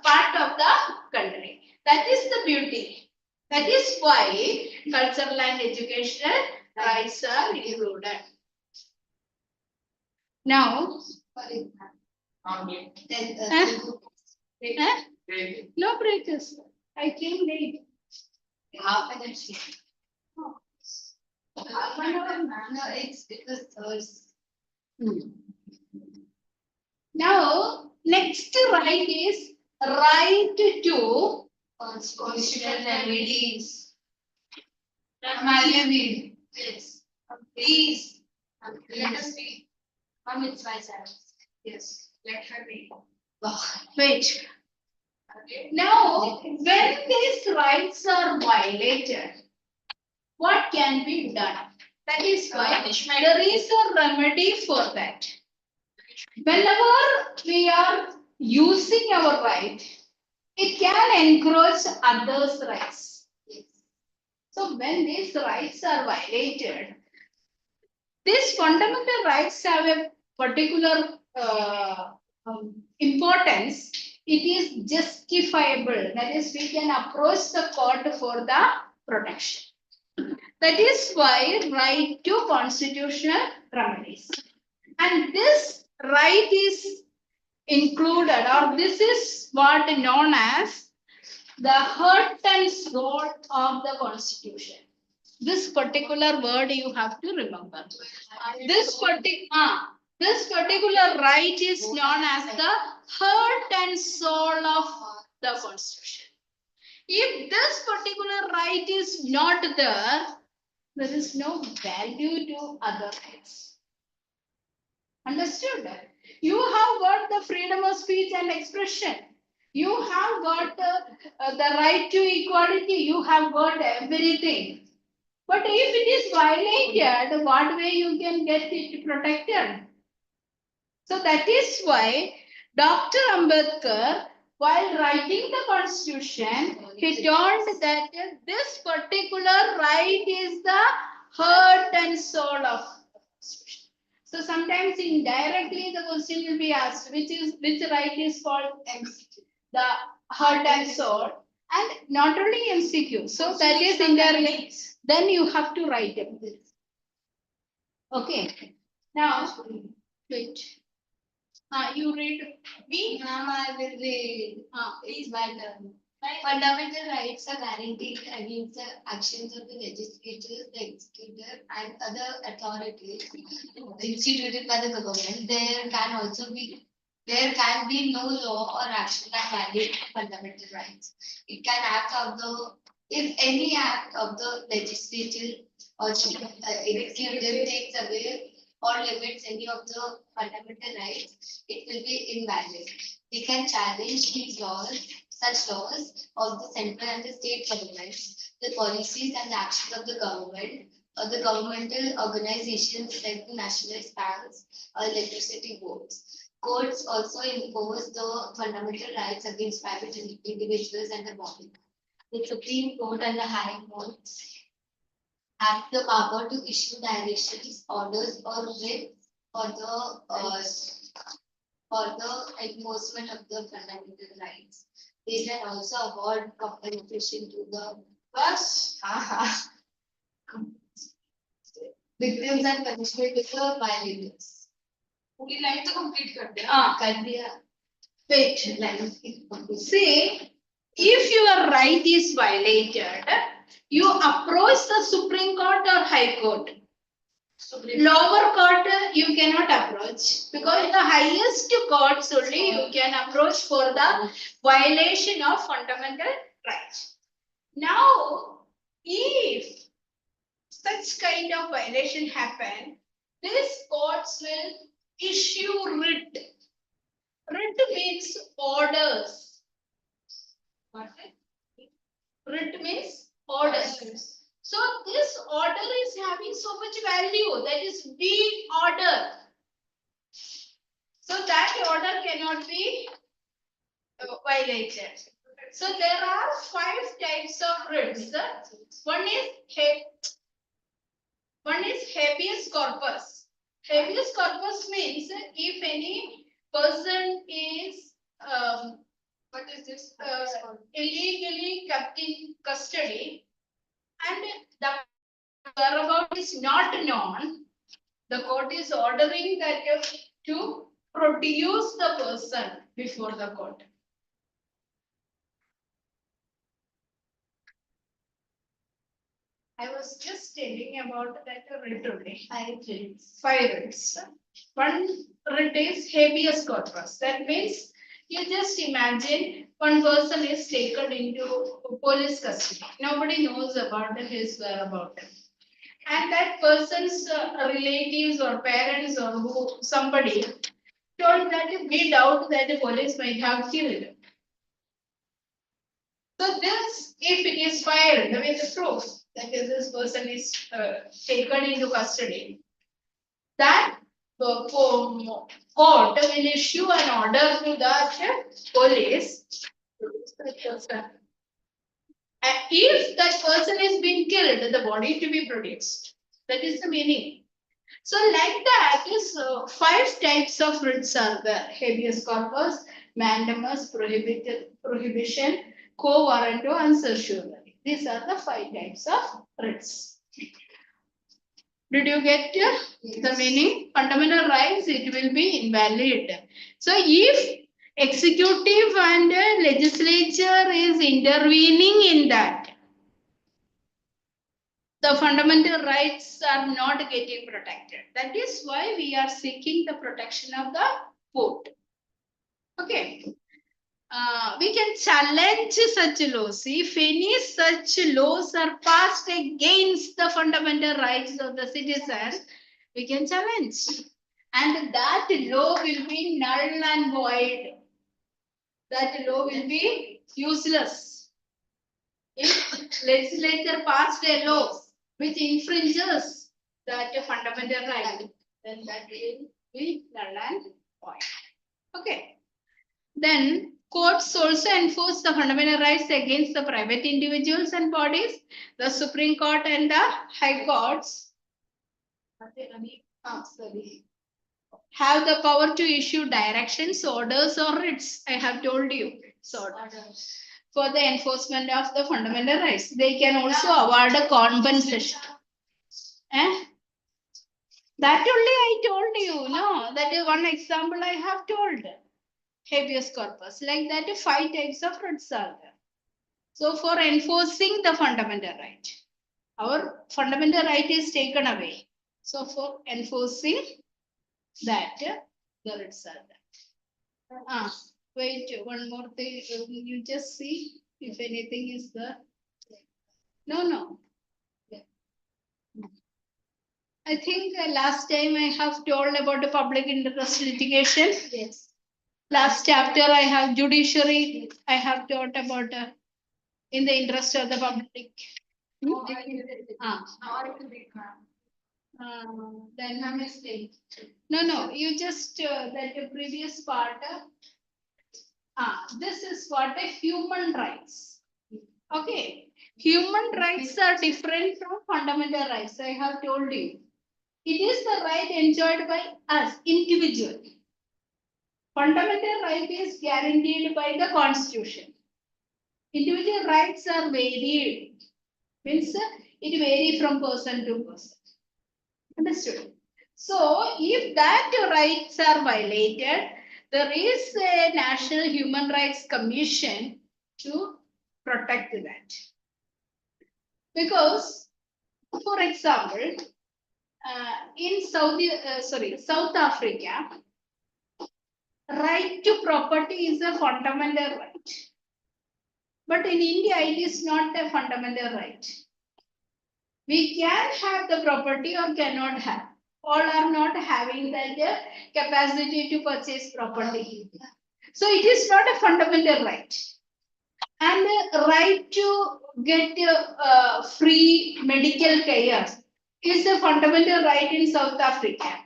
part of the country. That is the beauty. That is why cultural and educational rights are included. Now, no breakers. I came late.
Half an hour. Half an hour, no, it's Thursday.
Now, next right is right to
constitutional remedies. Malleable. Yes. Please. Let us be. It's my side. Yes. Let her be.
Wait. Now, when these rights are violated, what can be done? That is why there is a remedy for that. Whenever we are using our right, it can encroach others' rights. So when these rights are violated, these fundamental rights have a particular importance. It is justifiable. That is, we can approach the court for the protection. That is why right to constitutional remedies. And this right is included, or this is what known as the heart and soul of the constitution. This particular word you have to remember. This particular right is known as the heart and soul of the constitution. If this particular right is not there, there is no value to other rights. Understood? You have got the freedom of speech and expression. You have got the right to equality. You have got everything. But if it is violated, what way you can get it protected? So that is why Dr. Ambedkar, while writing the constitution, he told that this particular right is the heart and soul of the constitution. So sometimes indirectly the question will be asked, which right is called MCQ? The heart and soul, and not only MCQ. So that is indirectly. Then you have to write it. Okay. Now, wait. You read.
Ma'am, I will read. It's my turn. Fundamental rights are guaranteed against the actions of the legislature, the executive, and other authorities instituted by the government. There can be no law or action that violates fundamental rights. It can act of if any act of the legislature or executive takes away or limits any of the fundamental rights, it will be invalid. We can challenge such laws of the central and the state governments, the policies and the actions of the government, or the governmental organizations like the nationalist banks or electricity boards. Courts also impose the fundamental rights against private individuals and the public. The Supreme Court and the High Courts have the power to issue directions, orders, or writs for the enforcement of the fundamental rights. They can also award compensation to the victims and punishment to the violators.
पूरी line तो complete कर दे.
कर दिया.
Wait. See, if your right is violated, you approach the Supreme Court or High Court. Lower court you cannot approach, because the highest courts only you can approach for the violation of fundamental rights. Now, if such kind of violation happen, these courts will issue writ. Writ means orders. What? Writ means orders. So this order is having so much value. That is big order. So that order cannot be violated. So there are 5 types of writs. One is habeas corpus. Habeas corpus means if any person is
What is this?
illegally kept in custody and the whereabouts is not known, the court is ordering that to produce the person before the court. I was just telling about that writ only.
5 writs.
5 writs. One writ is habeas corpus. That means You just imagine one person is taken into police custody. Nobody knows about his whereabouts. And that person's relatives or parents or somebody told that we doubt that the police might have killed. So this, if it is filed with the proof that this person is taken into custody, that court will issue an order to the police. If that person is being killed, the body to be produced. That is the meaning. So like that is 5 types of writs are there: habeas corpus, mandamus, prohibition, quo warranto, and certiorari. These are the 5 types of writs. Did you get the meaning? Fundamental rights, it will be invalid. So if executive and legislature is intervening in that, the fundamental rights are not getting protected. That is why we are seeking the protection of the vote. Okay. We can challenge such laws. If any such laws are passed against the fundamental rights of the citizens, we can challenge. And that law will be null and void. That law will be useless. If legislature passed a law which infringes that fundamental right, then that will be null and void. Okay. Then courts also enforce the fundamental rights against the private individuals and bodies. The Supreme Court and the High Courts have the power to issue directions, orders, or writs. I have told you. So, for the enforcement of the fundamental rights. They can also award a compensation. That only I told you. No, that is one example I have told. Habeas corpus. Like that, 5 types of writs are there. So for enforcing the fundamental right, our fundamental right is taken away. So for enforcing that, the writs are there. Wait, one more thing. You just see if anything is there. No. I think last time I have told about the public interest litigation.
Yes.
Last chapter I have judiciary. I have taught about in the interest of the public. Then a mistake. No. You just that previous part. This is what a human rights. Okay. Human rights are different from fundamental rights. I have told you. It is the right enjoyed by us individually. Fundamental right is guaranteed by the Constitution. Individual rights are varied. Means it varies from person to person. Understood? So, if that rights are violated, there is a National Human Rights Commission to protect that. Because, for example, in South Africa, right to property is a fundamental right. But in India, it is not a fundamental right. We can have the property or cannot have. All are not having that capacity to purchase property. So it is not a fundamental right. And the right to get free medical care is a fundamental right in South Africa.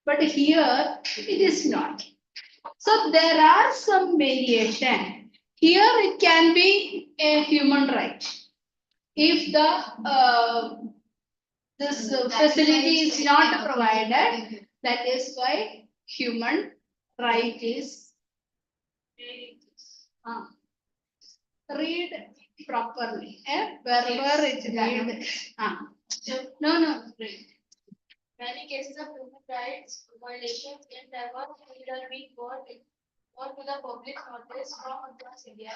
But here, it is not. So there are some variation. Here it can be a human right. If the this facility is not provided, that is why human right is read properly. Wherever it's read. No.
Many cases of human rights violations in Taiwan either being brought to the public notice from across India.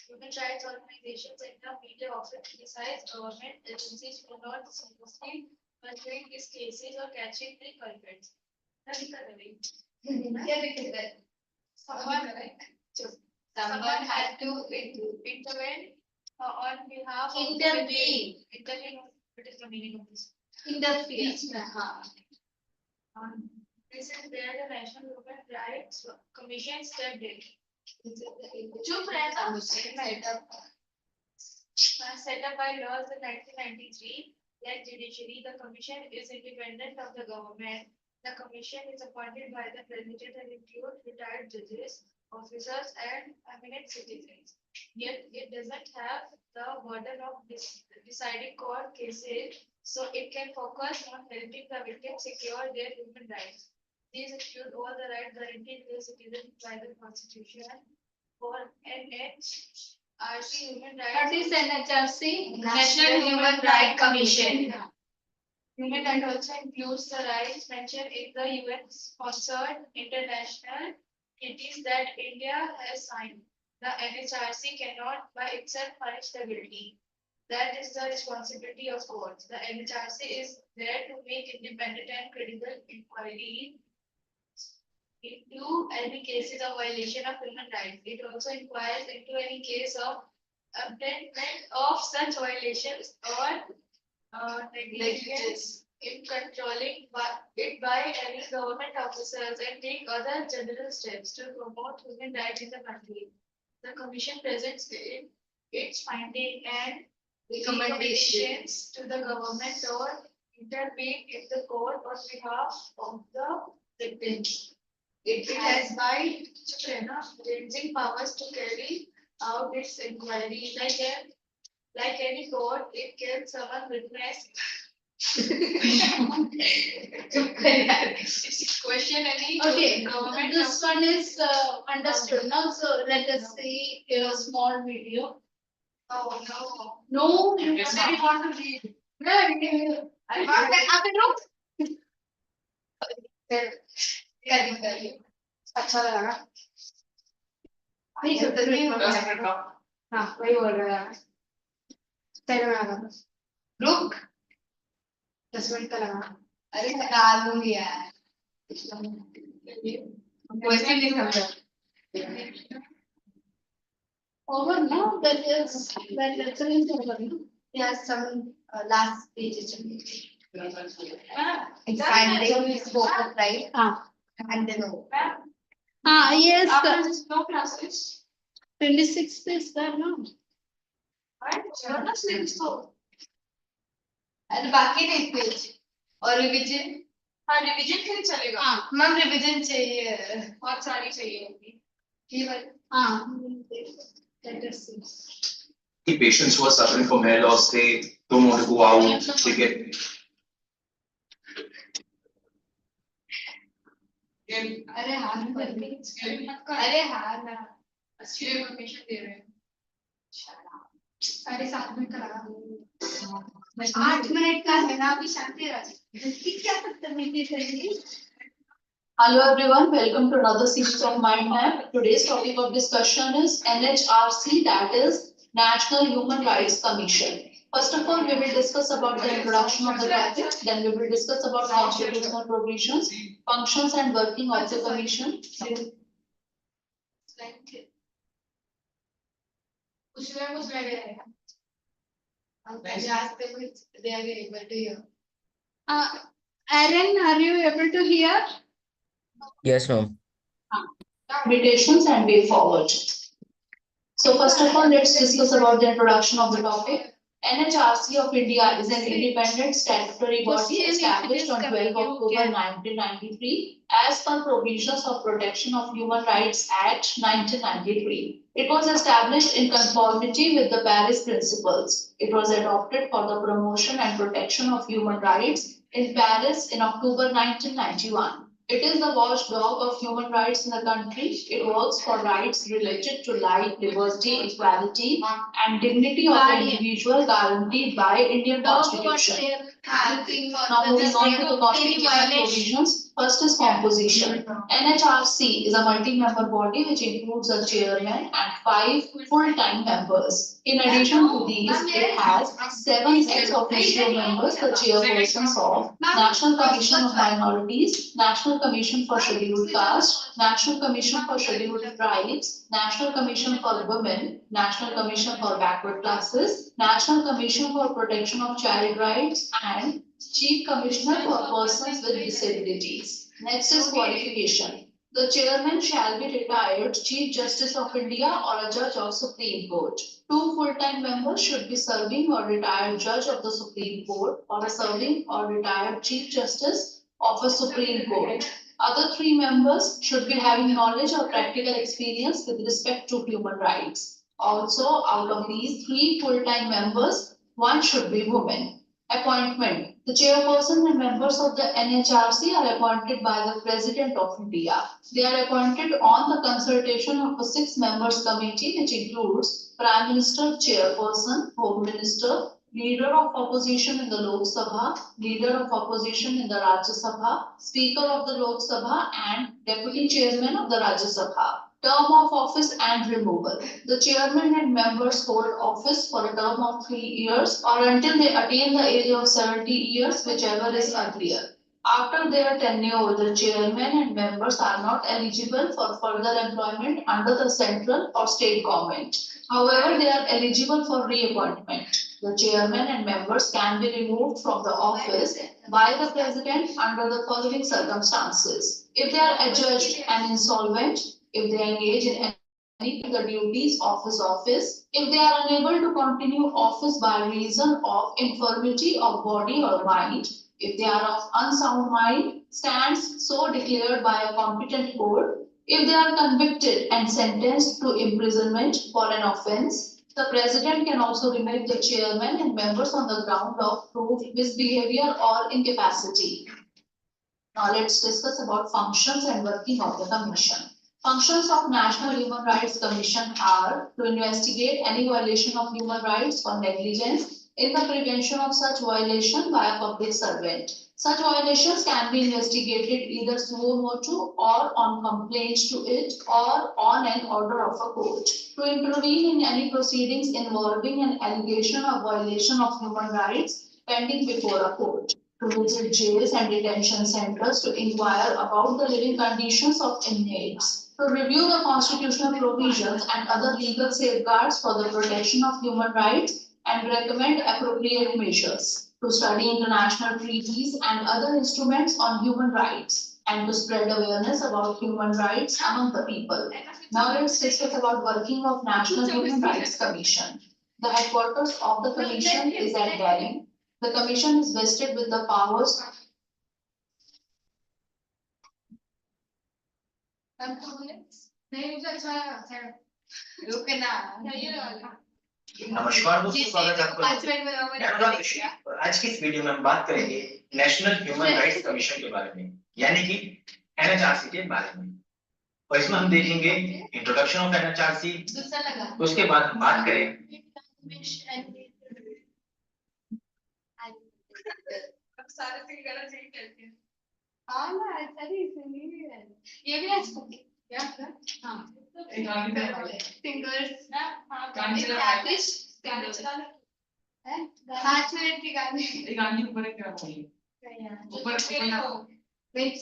Human rights organizations and the media often criticize government agencies for not seriously pursuing these cases or catching the culprits. Someone
Someone had to
intervene on behalf of
intervene.
intervene. What is the meaning of this?
Interfere.
This is where the National Human Rights Commission stepped in.
Chup रहना
Set up by laws in 1993, like judiciary, the commission is independent of the government. The commission is appointed by the president and includes retired judges, officers, and eminent citizens. Yet it doesn't have the burden of deciding court cases, so it can focus on helping the victims secure their human rights. These include all the rights guaranteed to the citizens by the Constitution. For NHRC human rights.
What is NHRC? National Human Rights Commission.
Human rights also includes the rights mentioned in the UN-sponsored international treaties that India has signed. The NHRC cannot by itself punish the guilty. That is the responsibility of courts. The NHRC is there to make independent and credible inquiry into any cases of violation of human rights. It also inquires into any case of abandonment of such violations or negligence in controlling it by any government officers and take other general steps to promote human rights in the country. The commission presents its finding and recommendations to the government or intervene in the court on behalf of the victims. It has by ranging powers to carry out its inquiry. Like any court, it can summon witness. Question any
Okay,
government.
this one is understood now. So let us see a small video.
Oh no.
No, you
Yes, maybe want to read.
अच्छा लगा नहीं सुनते नहीं हाँ वही बोल रहा है पहले में आगा रुक 10 मिनट का लगा
अरे लगा लूंगी यार
क्वेश्चन नहीं समझा over now that lesson is over no?
Yes, some last page is it's finding spoken right and then over.
Yes
After this, no classes.
26 is there no
Right? You're not saying so.
and बाकी नहीं page और revision
हाँ revision के लिए चलेगा.
हाँ
ma'am revision चाहिए
बहुत सारी चाहिए होगी.
केवल
हाँ let us see
The patients who are suffering from hair loss, they don't want to go out, they get.
अरे हाँ
अरे हाँ ना अच्छी इन्फॉर्मेशन दे रहे हैं.
साढ़े 7 मिनट का लगा 8 मिनट का है ना अभी शांति रह क्या बदतमीजी करेंगी.
Hello everyone, welcome to another series of Mind Map. Today's topic of discussion is NHRC, that is National Human Rights Commission. First of all, we will discuss about the introduction of the topic, then we will discuss about constitutional provisions, functions and working of the commission.
उसमें कुछ लगे हैं आज तक they are able to hear.
Aaron, are you able to hear?
Yes, ma'am.
Invitations and way forward. So first of all, let's discuss about the introduction of the topic. NHRC of India is an independent statutory body established on 12 October 1993 as per provisions of Protection of Human Rights Act 1993. It was established in conformity with the Paris Principles. It was adopted for the promotion and protection of human rights in Paris in October 1991. It is the watchdog of human rights in the country. It works for rights related to life, liberty, equality, and dignity of the individual guaranteed by Indian Constitution. Now moving on to the constitutional provisions. First is composition. NHRC is a multi-member body which includes a chairman and 5 full-time members. In addition to these, it has 7 ex-officio members, the chairpersons of National Commission of Minorities, National Commission for Scheduled Caste, National Commission for Scheduled Tribes, National Commission for Women, National Commission for Backward Classes, National Commission for Protection of Child Rights, and Chief Commissioner for Persons with Disabilities. Next is qualification. The chairman shall be retired Chief Justice of India or a judge of Supreme Court. 2 full-time members should be serving or retired judge of the Supreme Court or a serving or retired Chief Justice of a Supreme Court. Other 3 members should be having knowledge or practical experience with respect to human rights. Also, out of these 3 full-time members, 1 should be women. Appointment. The chairperson and members of the NHRC are appointed by the President of India. They are appointed on the consultation of a 6 members committee which includes Prime Minister, Chairperson, Home Minister, Leader of Opposition in the Lok Sabha, Leader of Opposition in the Rajya Sabha, Speaker of the Lok Sabha and Deputy Chairman of the Rajya Sabha. Term of office and removal. The chairman and members hold office for a term of 3 years or until they attain the age of 70 years, whichever is earlier. After their tenure, the chairman and members are not eligible for further employment under the central or state government. However, they are eligible for reappointment. The chairman and members can be removed from the office by the president under the following circumstances. If they are adjudged and insolvent, if they engage in any of the duties of his office, if they are unable to continue office by reason of infirmity of body or mind, if they are of unsound mind, stands so declared by a competent court, if they are convicted and sentenced to imprisonment for an offence, the president can also remove the chairman and members on the ground of proved misbehavior or incapacity. Now let's discuss about functions and working of the commission. Functions of National Human Rights Commission are to investigate any violation of human rights or negligence in the prevention of such violation by a public servant. Such violations can be investigated either suo motu or on complaint to it or on an order of a court. To intervene in any proceedings involving an allegation of violation of human rights pending before a court. To visit jails and detention centers to inquire about the living conditions of inmates. To review the constitutional provisions and other legal safeguards for the protection of human rights and recommend appropriate measures. To study international treaties and other instruments on human rights and to spread awareness about human rights among the people. Now let's discuss about working of National Human Rights Commission. The headquarters of the commission is at Delhi. The commission is vested with the powers
नमस्कार दोस्तों, स्वागत है आपका। मैं अनुराग ऋषि और आज की इस वीडियो में हम बात करेंगे नेशनल ह्यूमन राइट्स कमीशन के बारे में, यानी कि एनएचआरसी के बारे में। और इसमें हम देखेंगे इंट्रोडक्शन ऑफ एनएचआरसी, उसके बाद हम बात करें
सारे सिंगर चाहिए करते हैं। हाँ ना, अरे इसमें ये भी आज क्या हाँ सिंगर्स ना हाँ गाने चला है 5 मिनट की गाने गाने ऊपर क्या बोलिए ऊपर वेट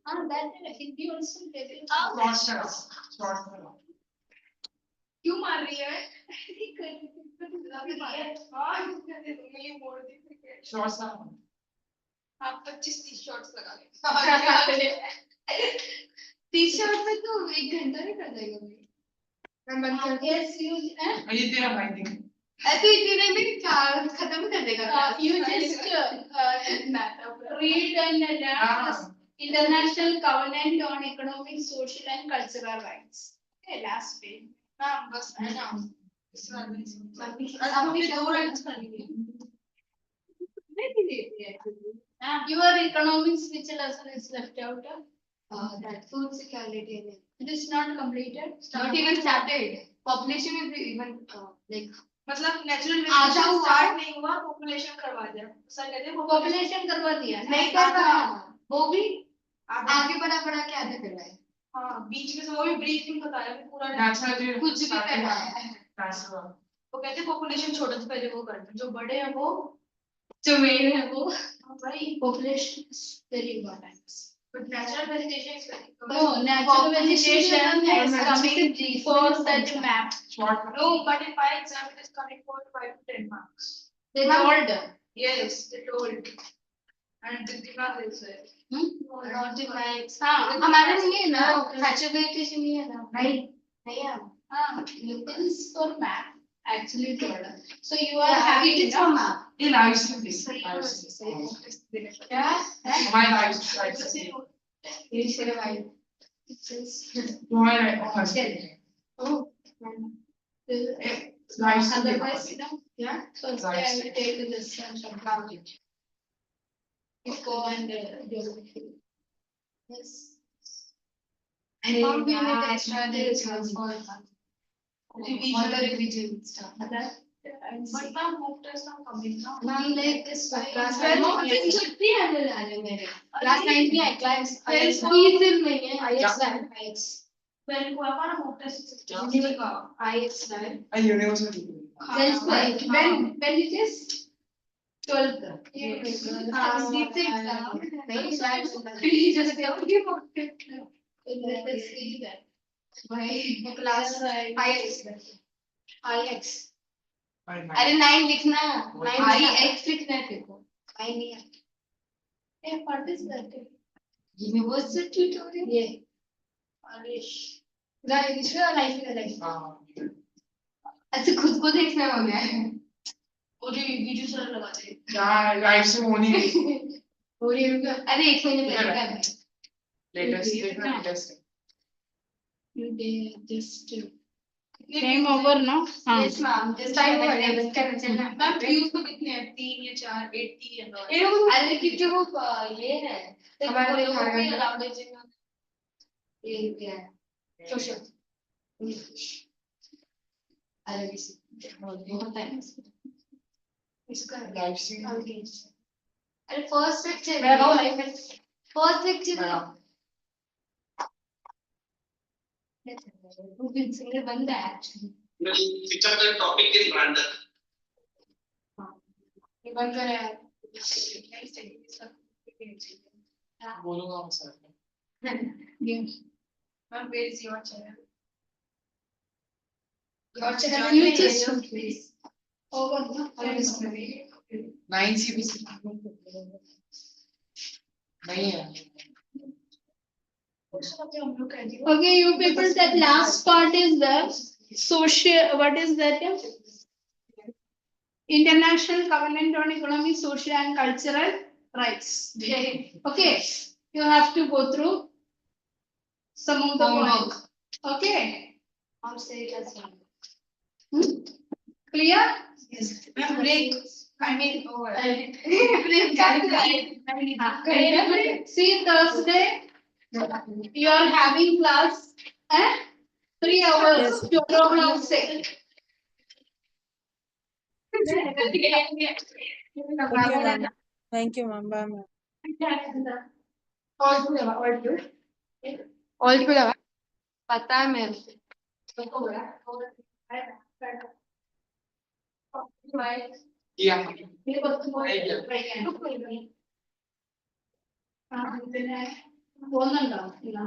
हाँ that Hindi also क्यों मार रही है आप 25-30 शॉट्स लगा ले 30 शॉट में तो 1 घंटा नहीं कर देगा मैं बंद कर दिया ये तेरा भाई देख तो इतने में चार खत्म कर देगा you just read and adapt International Covenant on Economic, Social and Cultural Rights. Okay, last page. हाँ बस है ना your economics which lesson is left out
that food security.
It is not completed.
Not even started. Population is even like
मतलब natural
आधा हुआ।
Start नहीं हुआ population करवा दिया सर कहते हैं
पॉपुलेशन करवा दिया नहीं कर रहा वो भी आगे बढ़ा के आगे कर रहा है।
हाँ बीच में से वो भी ब्रीफिंग बताया भी पूरा
कुछ भी कर रहा है।
वो कहते हैं पॉपुलेशन छोटे से पहले वो करते हैं जो बड़े हैं वो
जो मेन है वो
भाई
Population is very important.
but natural vegetation is very
No, natural vegetation is
and
coming for that map.
no but in my exam it is coming for 5 to 10 marks
They told.
yes they told and the demand is there
not in my
हाँ
हमारे नहीं है ना natural vegetation नहीं है ना नहीं है
हाँ it is for map actually told. So you are
yeah,
having
it is for map
In ICT.
Yeah.
My life.
You should have I. It is. Oh.
Nice.
Otherwise, you know,
Yeah.
first day I will take this from college. You go and geography. Yes.
and
How we need
extra
extra
for
Revision.
the revision stuff
but now mock tests are coming now
ma'am like this class
Well,
छुट्टी आने वाले मेरे class 9 में है class 3 दिन नहीं है IX
well को हमारा mock test
नहीं का IX है
A university.
Then when it is 12th
Yes.
Let us see that.
class IX अरे 9 लिखना 9 IX लिखना है तेरे को 9 नहीं है
Hey, what is that?
University tutorial ये
English.
गाइस लाइफ का लाइफ ऐसे खुद को देखना हो गया है
और ये वीडियो सर लगा दे
Yeah, life से होनी है.
और ये अरे 1 महीने पहले का है
Latest.
They just came over, no?
Yes ma'am just time हो गया बस करना चलना
मैम व्यूज तो कितने हैं 3 या 4 80 एंड ऑल
ये लोग अरे क्योंकि वो ये है हमारे
लोगों
घर
को
में
अलाउड है जिन्होंने
ये क्या है सोशल अरे इसी बहुत टाइम इसका
Life से.
अरे फर्स्ट लेक्चर
मैं वो life में.
फर्स्ट लेक्चर वो भी सिंगल बंदा है actually
Which of the topic is random?
ये बंद कर यार
बोलूँगा मैं sir.
Ma'am where is your channel
और चैनल
You
में
just-
please
Over, no?
9 CBSE. नहीं है.
हम लोग कह दिए
Okay, you people, that last part is the social, what is that? International Covenant on Economic, Social and Cultural Rights. Okay, you have to go through some of the points. Okay,
हम से कैसे
clear?
yes ma'am break I mean over
See, Thursday, you are having class, 3 hours, tomorrow outside.
Okay, ma'am. Thank you, ma'am. Bye, ma'am.
All to लगा पता है मेरे से
Yeah.
പോകുന്നുണ്ടോ ഇല്ല